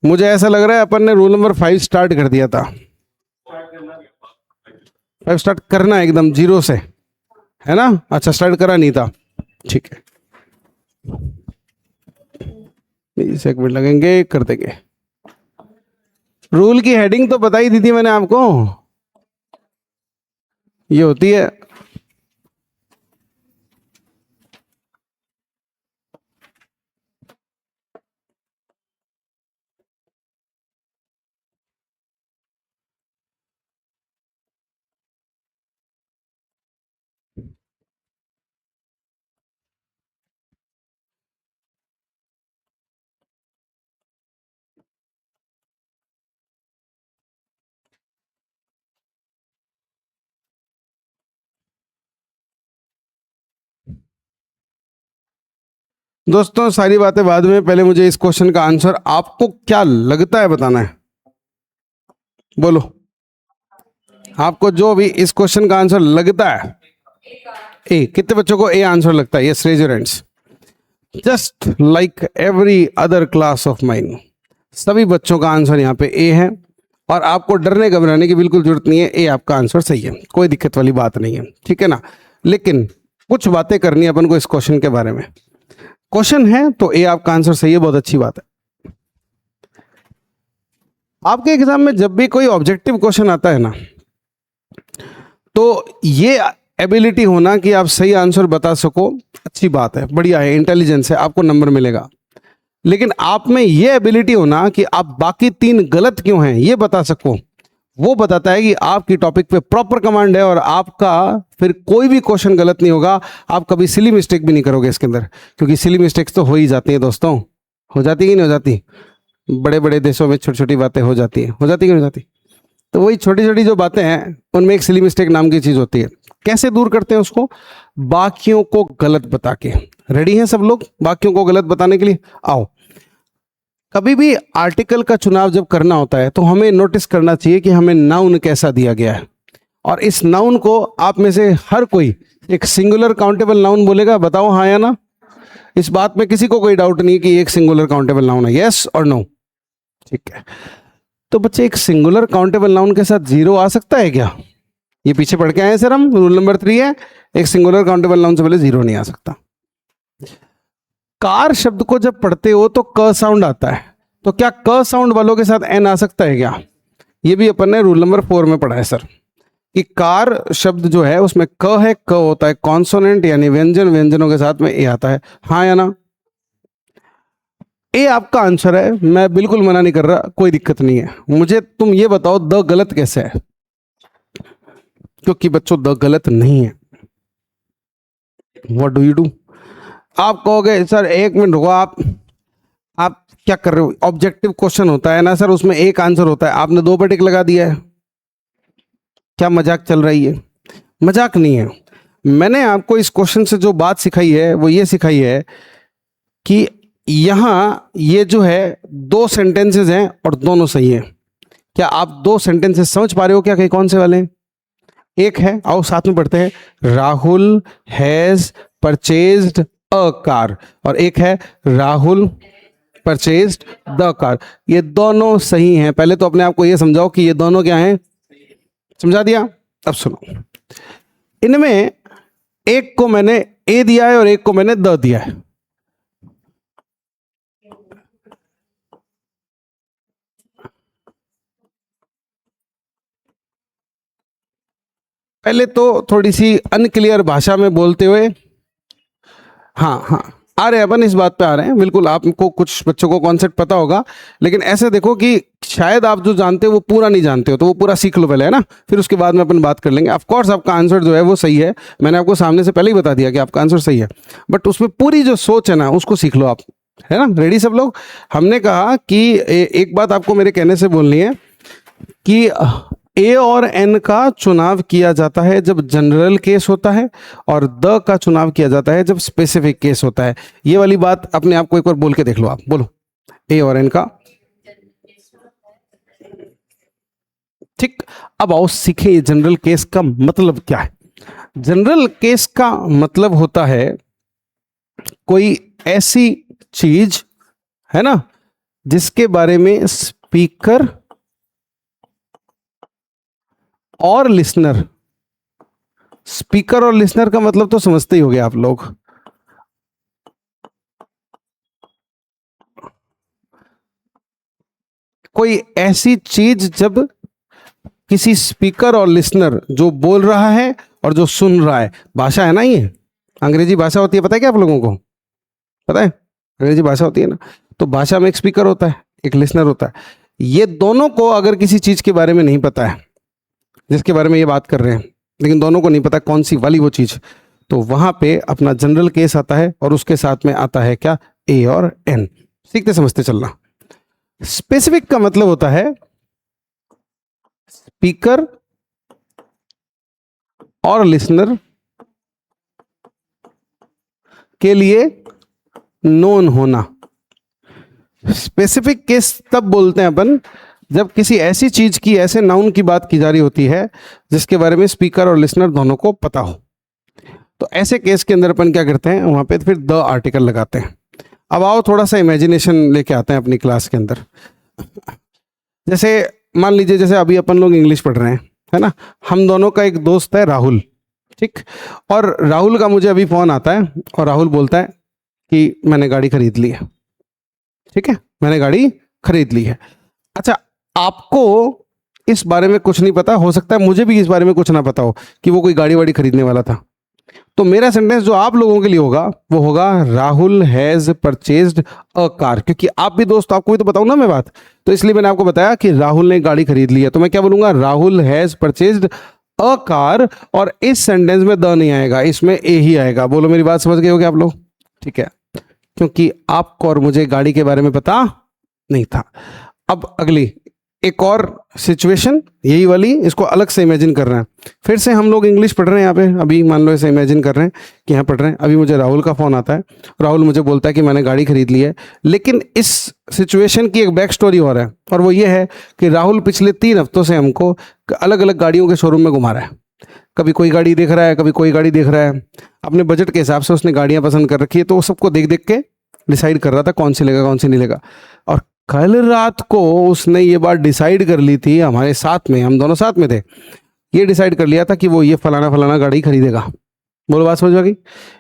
मुझे ऐसा लग रहा है अपन ने रूल नंबर 5 स्टार्ट कर दिया था, 5 स्टार्ट करना एकदम जीरो से, है ना। अच्छा स्टार्ट करा नहीं था, ठीक है, 20 एक मिनट लगेंगे, कर देंगे। रूल की हेडिंग तो बता ही दी थी मैंने आपको, ये होती है दोस्तों, सारी बातें बाद में, पहले मुझे इस क्वेश्चन का आंसर आपको क्या लगता है बताना है। बोलो आपको जो भी इस क्वेश्चन का आंसर लगता है। ए, कितने बच्चों को ए आंसर लगता है, yes raise your hands. Just like every other class of mine, सभी बच्चों का आंसर यहाँ पे ए है, और आपको डरने घबराने की बिल्कुल जरूरत नहीं है, ए आपका आंसर सही है, कोई दिक्कत वाली बात नहीं है, ठीक है ना। लेकिन कुछ बातें करनी है अपन को इस क्वेश्चन के बारे में। क्वेश्चन है तो ए आपका आंसर सही है, बहुत अच्छी बात है। आपके एग्जाम में जब भी कोई ऑब्जेक्टिव क्वेश्चन आता है ना, तो ये एबिलिटी होना कि आप सही आंसर बता सको, अच्छी बात है, बढ़िया है, इंटेलिजेंस है, आपको नंबर मिलेगा। लेकिन आप में ये एबिलिटी होना कि आप बाकी 3 गलत क्यों हैं ये बता सको, वो बताता है कि आपकी टॉपिक पे प्रॉपर कमांड है, और आपका फिर कोई भी क्वेश्चन गलत नहीं होगा। आप कभी सिली मिस्टेक भी नहीं करोगे इसके अंदर, क्योंकि सिली मिस्टेक्स तो हो ही जाती है दोस्तों, हो जाती कि नहीं हो जाती, बड़े बड़े देशों में छोटी छोटी बातें हो जाती है, हो जाती कि नहीं हो जाती। तो वही छोटी छोटी जो बातें हैं उनमें एक सिली मिस्टेक नाम की चीज होती है। कैसे दूर करते हैं उसको, बाकियों को गलत बता के। रेडी हैं सब लोग बाकियों को गलत बताने के लिए, आओ। कभी भी आर्टिकल का चुनाव जब करना होता है तो हमें नोटिस करना चाहिए कि हमें नाउन कैसा दिया गया है, और इस नाउन को आप में से हर कोई एक सिंगुलर काउंटेबल नाउन बोलेगा, बताओ हाँ या ना। इस बात में किसी को कोई डाउट नहीं कि एक सिंगुलर काउंटेबल नाउन है, यस और नो, ठीक है। तो बच्चे एक सिंगुलर काउंटेबल नाउन के साथ जीरो आ सकता है क्या, ये पीछे पढ़ के आए सर हम, रूल नंबर 3 है, एक सिंगुलर काउंटेबल नाउन से पहले जीरो नहीं आ सकता। कार शब्द को जब पढ़ते हो तो क साउंड आता है, तो क्या क साउंड वालों के साथ एन आ सकता है क्या, ये भी अपन ने रूल नंबर 4 में पढ़ा है सर, कि कार शब्द जो है उसमें क है, क होता है कॉन्सोनेंट यानी व्यंजन, व्यंजनों के साथ में ए आता है, हाँ या ना। ए आपका आंसर है, मैं बिल्कुल मना नहीं कर रहा, कोई दिक्कत नहीं है। मुझे तुम ये बताओ द गलत कैसे है, क्योंकि बच्चों द गलत नहीं है। What do you do? आप कहोगे सर एक मिनट रुको, आप क्या कर रहे हो? ऑब्जेक्टिव क्वेश्चन होता है ना सर, उसमें एक आंसर होता है, आपने दो पर टिक लगा दिया है। क्या मजाक चल रही है? मजाक नहीं है। मैंने आपको इस क्वेश्चन से जो बात सिखाई है वो ये सिखाई है कि यहाँ ये जो है दो सेंटेंसेस हैं और दोनों सही है। क्या आप दो सेंटेंसेस समझ पा रहे हो क्या, कहीं कौन से वाले हैं? एक है, आओ साथ में पढ़ते हैं, Rahul has purchased a car, और एक है राहुल परचेज्ड द कार। ये दोनों सही हैं। पहले तो अपने आप को ये समझाओ कि ये दोनों क्या हैं। समझा दिया? अब सुनो, इनमें एक को मैंने ए दिया है और एक को मैंने द दिया है। पहले तो थोड़ी सी अनक्लियर भाषा में बोलते हुए, हाँ हाँ आ रहे हैं अपन, इस बात पे आ रहे हैं बिल्कुल। आपको कुछ बच्चों को कॉन्सेप्ट पता होगा, लेकिन ऐसे देखो कि शायद आप जो जानते हो वो पूरा नहीं जानते हो, तो वो पूरा सीख लो पहले, है ना, फिर उसके बाद में अपन बात कर लेंगे। ऑफ कोर्स आपका आंसर जो है वो सही है, मैंने आपको सामने से पहले ही बता दिया कि आपका आंसर सही है, बट उसमें पूरी जो सोच है ना उसको सीख लो आप, है ना। रेडी सब लोग? हमने कहा कि एक बात आपको मेरे कहने से बोलनी है कि ए और एन का चुनाव किया जाता है जब जनरल केस होता है, और द का चुनाव किया जाता है जब स्पेसिफिक केस होता है। ये वाली बात अपने आप को एक बार बोल के देख लो, आप बोलो ए और एन का। ठीक, अब आओ सीखे ये जनरल केस का मतलब क्या है। जनरल केस का मतलब होता है कोई ऐसी चीज, है ना, जिसके बारे में स्पीकर और लिसनर, स्पीकर और लिसनर का मतलब तो समझते ही होंगे आप लोग। कोई ऐसी चीज जब किसी स्पीकर और लिसनर, जो बोल रहा है और जो सुन रहा है, भाषा है ना, ये अंग्रेजी भाषा होती है, पता है क्या आप लोगों को? पता है अंग्रेजी भाषा होती है ना, तो भाषा में एक स्पीकर होता है, एक लिसनर होता है। ये दोनों को अगर किसी चीज के बारे में नहीं पता है जिसके बारे में ये बात कर रहे हैं, लेकिन दोनों को नहीं पता कौन सी वाली वो चीज, तो वहां पे अपना जनरल केस आता है और उसके साथ में आता है क्या, ए और एन। सीखते समझते चलना। स्पेसिफिक का मतलब होता है स्पीकर और लिसनर के लिए नोन होना। स्पेसिफिक केस तब बोलते हैं अपन जब किसी ऐसी चीज की, ऐसे नाउन की बात की जा रही होती है जिसके बारे में स्पीकर और लिसनर दोनों को पता हो। तो ऐसे केस के अंदर अपन क्या करते हैं, वहां पे फिर द आर्टिकल लगाते हैं। अब आओ थोड़ा सा इमेजिनेशन लेके आते हैं अपनी क्लास के अंदर। जैसे मान लीजिए, जैसे अभी अपन लोग इंग्लिश पढ़ रहे हैं, है ना, हम दोनों का एक दोस्त है राहुल, ठीक, और राहुल का मुझे अभी फोन आता है और राहुल बोलता है कि मैंने गाड़ी खरीद ली है। ठीक है, मैंने गाड़ी खरीद ली है। अच्छा, आपको इस बारे में कुछ नहीं पता, हो सकता है मुझे भी इस बारे में कुछ ना पता हो कि वो कोई गाड़ी वाड़ी खरीदने वाला था। तो मेरा सेंटेंस जो आप लोगों के लिए होगा वो होगा Rahul has purchased a car, क्योंकि आप भी दोस्त, आपको भी तो बताऊं ना मैं बात, तो इसलिए मैंने आपको बताया कि राहुल ने गाड़ी खरीद ली है, तो मैं क्या बोलूंगा, Rahul has purchased a car, और इस सेंटेंस में द नहीं आएगा, इसमें ए ही आएगा। बोलो मेरी बात समझ गए होगे आप लोग? ठीक है, क्योंकि आपको और मुझे गाड़ी के बारे में पता नहीं था। अब अगली एक और सिचुएशन यही वाली, इसको अलग से इमेजिन कर रहे हैं। फिर से हम लोग इंग्लिश पढ़ रहे हैं यहाँ पे, अभी मान लो ऐसे इमेजिन कर रहे हैं कि यहाँ पढ़ रहे हैं। अभी मुझे राहुल का फोन आता है, राहुल मुझे बोलता है कि मैंने गाड़ी खरीद ली है, लेकिन इस सिचुएशन की एक बैक स्टोरी और है, और वो ये है कि राहुल पिछले 3 हफ्तों से हमको अलग अलग गाड़ियों के शोरूम में घुमा रहा है। कभी कोई गाड़ी देख रहा है, कभी कोई गाड़ी देख रहा है, अपने बजट के हिसाब से उसने गाड़ियाँ पसंद कर रखी है, तो वो सबको देख देख के डिसाइड कर रहा था कौन सी लेगा कौन सी नहीं लेगा। और कल रात को उसने ये बात डिसाइड कर ली थी, हमारे साथ में, हम दोनों साथ में थे, ये डिसाइड कर लिया था कि वो ये फलाना फलाना गाड़ी खरीदेगा। बोलो बात समझ गई?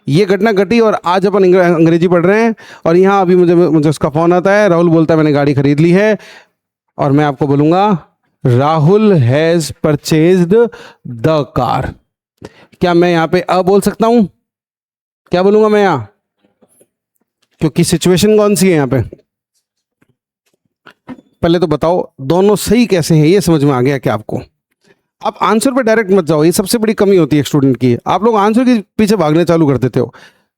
ये घटना घटी और आज अपन अंग्रेजी पढ़ रहे हैं, और यहाँ अभी मुझे मुझे उसका फोन आता है, राहुल बोलता है मैंने गाड़ी खरीद ली है, और मैं आपको बोलूंगा Rahul has purchased the car. क्या मैं यहाँ पे अ बोल सकता हूं? क्या बोलूंगा मैं यहाँ? क्योंकि सिचुएशन कौन सी है यहाँ पे? पहले तो बताओ दोनों सही कैसे हैं, ये समझ में आ गया क्या आपको? आप आंसर पे डायरेक्ट मत जाओ, ये सबसे बड़ी कमी होती है एक स्टूडेंट की। आप लोग आंसर के पीछे भागने चालू कर देते हो।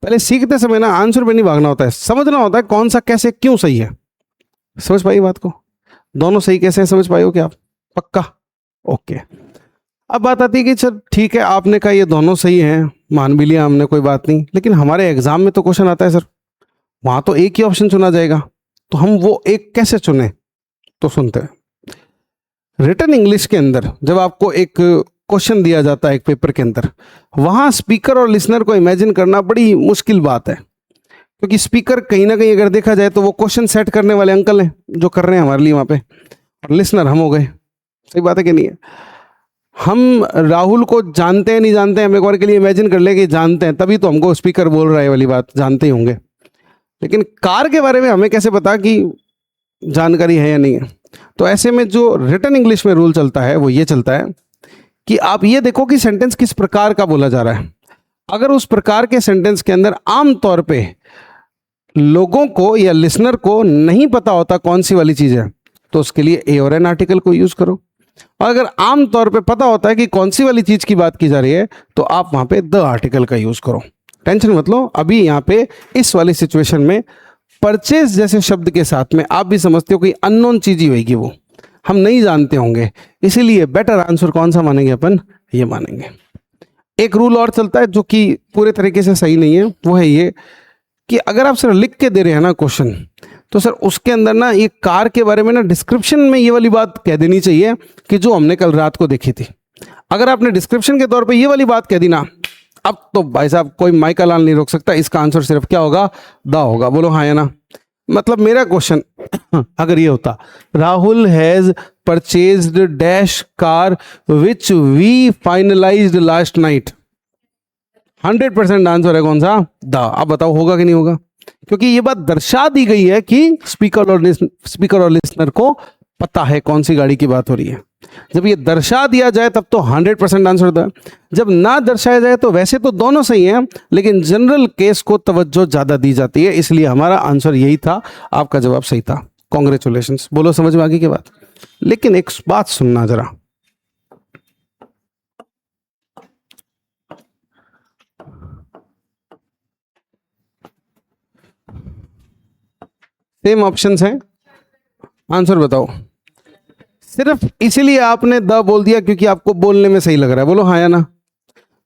पहले सीखते समय ना आंसर पे नहीं भागना होता है, समझना होता है कौन सा कैसे क्यों सही है। समझ पाई बात को? दोनों सही कैसे हैं समझ पाए हो क्या आप? पक्का? ओके। अब बात आती है कि चल ठीक है, आपने कहा ये दोनों सही हैं, मान भी लिया हमने, कोई बात नहीं, लेकिन हमारे एग्जाम में तो क्वेश्चन आता है सर, वहां तो एक ही ऑप्शन चुना जाएगा, तो हम वो एक कैसे चुने? तो सुनते हैं। रिटन इंग्लिश के अंदर जब आपको एक क्वेश्चन दिया जाता है एक पेपर के अंदर, वहां स्पीकर और लिसनर को इमेजिन करना बड़ी मुश्किल बात है, क्योंकि स्पीकर कहीं ना कहीं अगर देखा जाए तो वो क्वेश्चन सेट करने वाले अंकल हैं जो कर रहे हैं हमारे लिए वहां पे, और लिसनर हम हो गए। सही बात है कि नहीं है? हम राहुल को जानते हैं नहीं जानते हैं, हम एक बार के लिए इमेजिन कर ले कि जानते हैं, तभी तो हमको स्पीकर बोल रहा है वाली बात, जानते ही होंगे। लेकिन कार के बारे में हमें कैसे पता कि जानकारी है या नहीं है? तो ऐसे में जो रिटन इंग्लिश में रूल चलता है वो ये चलता है कि आप ये देखो कि सेंटेंस किस प्रकार का बोला जा रहा है। अगर उस प्रकार के सेंटेंस के अंदर आम तौर पे लोगों को या लिसनर को नहीं पता होता कौन सी वाली चीज है, तो उसके लिए ए और एन आर्टिकल को यूज करो। और अगर आम तौर पे पता होता है कि कौन सी वाली चीज की बात की जा रही है, तो आप वहां पे द आर्टिकल का यूज करो। टेंशन मत लो, अभी यहाँ पे इस वाली सिचुएशन में परचेज जैसे शब्द के साथ में आप भी समझते हो कि अननोन चीज ही होगी, वो हम नहीं जानते होंगे, इसीलिए बेटर आंसर कौन सा मानेंगे अपन? ये मानेंगे। एक रूल और चलता है जो कि पूरे तरीके से सही नहीं है, वो है ये कि अगर आप सिर्फ लिख के दे रहे हैं ना क्वेश्चन, तो सर उसके अंदर ना ये कार के बारे में ना डिस्क्रिप्शन में ये वाली बात कह देनी चाहिए कि जो हमने कल रात को देखी थी। अगर आपने डिस्क्रिप्शन के तौर पे ये वाली बात कह दी ना, अब तो भाई साहब कोई माइका लाल नहीं रोक सकता, इसका आंसर सिर्फ क्या होगा? द होगा। बोलो हाँ या ना? मतलब मेरा क्वेश्चन अगर ये होता, Rahul has purchased dash car which we finalised last night, 100% answer है कौन सा? द। अब बताओ होगा कि नहीं होगा? क्योंकि ये बात दर्शा दी गई है कि स्पीकर और लिसनर को पता है कौन सी गाड़ी की बात हो रही है। जब ये दर्शा दिया जाए तब तो 100% आंसर था, जब ना दर्शाया जाए तो वैसे तो दोनों सही हैं, लेकिन जनरल केस को तवज्जो ज्यादा दी जाती है, इसलिए हमारा आंसर यही था। आपका जवाब सही था, कॉन्ग्रेचुलेशंस। बोलो समझ में आ गई की बात? लेकिन एक बात सुनना जरा, सेम ऑप्शंस हैं, आंसर बताओ। सिर्फ इसीलिए आपने द बोल दिया क्योंकि आपको बोलने में सही लग रहा है। बोलो हाँ या ना?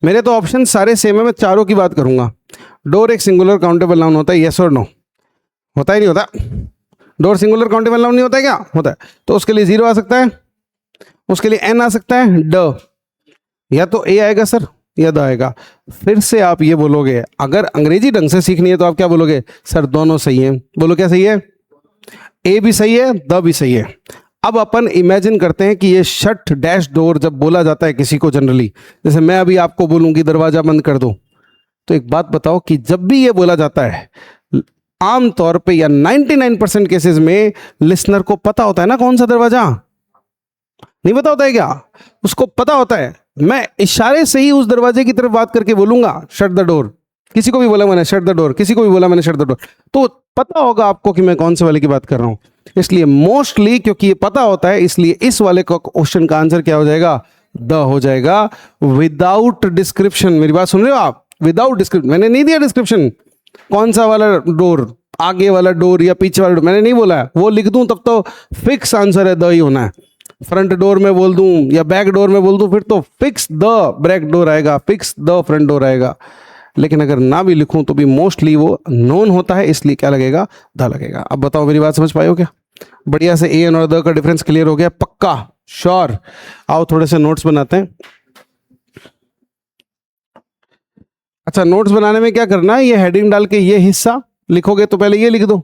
मेरे तो ऑप्शन सारे सेम है, मैं चारों की बात करूंगा। डोर एक सिंगुलर काउंटेबल नाउन होता है, यस और नो? होता ही नहीं होता? डोर सिंगुलर काउंटेबल नाउन नहीं होता है क्या? होता है। तो उसके लिए 0 आ सकता है, उसके लिए एन आ सकता है, ड, या तो ए आएगा सर या द आएगा। फिर से आप ये बोलोगे, अगर अंग्रेजी ढंग से सीखनी है तो आप क्या बोलोगे? सर दोनों सही हैं। बोलो क्या सही है? ए भी सही है, द भी सही है। अब अपन इमेजिन करते हैं कि ये शट डैश डोर जब बोला जाता है किसी को जनरली, जैसे मैं अभी आपको बोलूंगी दरवाजा बंद कर दो, तो एक बात बताओ कि जब भी ये बोला जाता है आम तौर पे या 99% केसेस में लिसनर को पता होता है ना कौन सा दरवाजा? नहीं पता होता है क्या? उसको पता होता है। मैं इशारे से ही उस दरवाजे की तरफ बात करके बोलूंगा शट द डोर, किसी को भी बोला मैंने शट द डोर, किसी को भी बोला मैंने शट द डोर, तो पता होगा आपको कि मैं कौन से वाले की बात कर रहा हूं। इसलिए मोस्टली क्योंकि ये पता होता है, इसलिए इस वाले क्वेश्चन का आंसर क्या हो जाएगा? द हो जाएगा, विदाउट डिस्क्रिप्शन। मेरी बात सुन रहे हो आप? विदाउट डिस्क्रिप्शन, मैंने नहीं दिया डिस्क्रिप्शन कौन सा वाला डोर, आगे वाला डोर या पीछे वाला डोर, मैंने नहीं बोला है। वो लिख दूं तब तो फिक्स आंसर है द ही होना है। फ्रंट डोर में बोल दूं या बैक डोर में बोल दूं, फिर तो फिक्स द बैक डोर आएगा, फिक्स द फ्रंट डोर आएगा। लेकिन अगर ना भी लिखूं तो भी मोस्टली वो नोन होता है, इसलिए क्या लगेगा? द लगेगा। अब बताओ मेरी बात समझ पाए हो क्या? बढ़िया से ए एन और द का डिफरेंस क्लियर हो गया? पक्का? श्योर? आओ थोड़े से नोट्स बनाते हैं। अच्छा, नोट्स बनाने में क्या करना है, ये हेडिंग डाल के ये हिस्सा लिखोगे तो पहले ये लिख दो।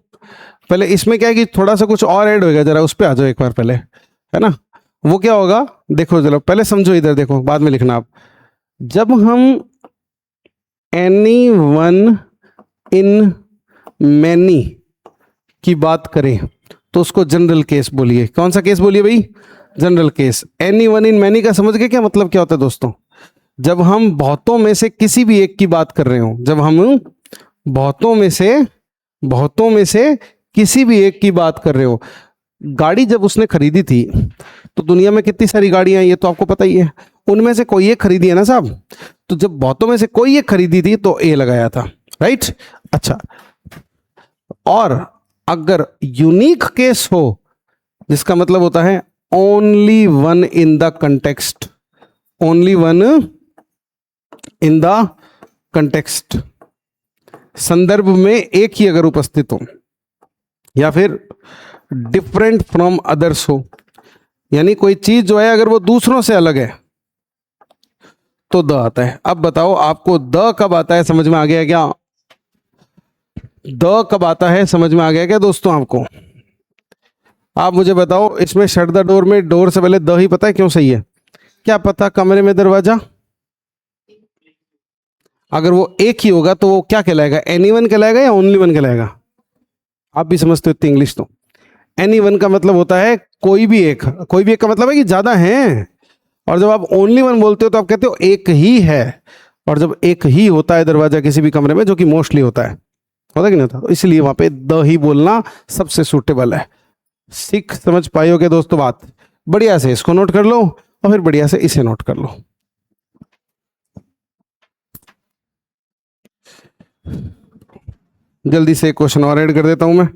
पहले इसमें क्या है कि थोड़ा सा कुछ और ऐड होगा, जरा उस पर आ जाओ एक बार पहले, है ना? वो क्या होगा देखो, चलो पहले समझो, इधर देखो, बाद में लिखना आप। जब हम एनी वन इन मैनी की बात करें तो उसको जनरल केस बोलिए। कौन सा केस बोलिए भाई? General case. Any one in many का समझ गए क्या मतलब क्या होता है दोस्तों? जब हम बहुतों में से किसी भी एक की बात कर रहे हो, जब हम बहुतों में से किसी भी एक की बात कर रहे हो, गाड़ी जब उसने खरीदी थी तो दुनिया में कितनी सारी गाड़ियां हैं ये तो आपको पता ही है, उनमें से कोई एक खरीदी है ना साहब, तो जब बहुतों में से कोई एक खरीदी थी तो ए लगाया था, राइट। अच्छा, और अगर यूनिक केस हो जिसका मतलब होता है only one in the context, only one in the context, संदर्भ में एक ही अगर उपस्थित हो या फिर डिफरेंट फ्रॉम अदर्स हो, यानी कोई चीज जो है अगर वो दूसरों से अलग है तो द आता है। अब बताओ आपको द कब आता है, समझ में आ गया क्या? द कब आता है समझ में आ गया क्या दोस्तों आपको? आप मुझे बताओ, इसमें शट द डोर में डोर से पहले द ही पता है क्यों सही है? क्या पता कमरे में दरवाजा, अगर वो एक ही होगा तो वो क्या कहलाएगा, एनीवन कहलाएगा या ओनली वन कहलाएगा? आप भी समझते हो इतनी इंग्लिश तो। एनीवन का मतलब होता है कोई भी एक, कोई भी एक का मतलब है कि ज्यादा हैं, और जब आप ओनली वन बोलते हो तो आप कहते हो एक ही है, और जब एक ही होता है दरवाजा किसी भी कमरे में, जो कि मोस्टली होता है कि नहीं होता, तो इसलिए वहां पे द ही बोलना सबसे सूटेबल है। सीख समझ पाए हो क्या दोस्तों बात? बढ़िया से इसको नोट कर लो और फिर बढ़िया से इसे नोट कर लो। जल्दी से एक क्वेश्चन और ऐड कर देता हूं मैं।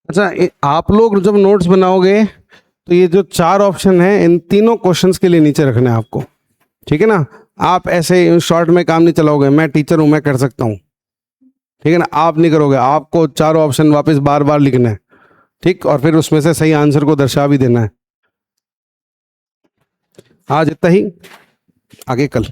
अच्छा, आप लोग जब नोट्स बनाओगे तो ये जो चार ऑप्शन है इन तीनों क्वेश्चंस के लिए नीचे रखना है आपको, ठीक है ना? आप ऐसे शॉर्ट में काम नहीं चलाओगे, मैं टीचर हूं मैं कर सकता हूं, ठीक है ना? आप नहीं करोगे, आपको चारों ऑप्शन वापस बार बार लिखना है, ठीक, और फिर उसमें से सही आंसर को दर्शा भी देना है। आज इतना ही, आगे कल।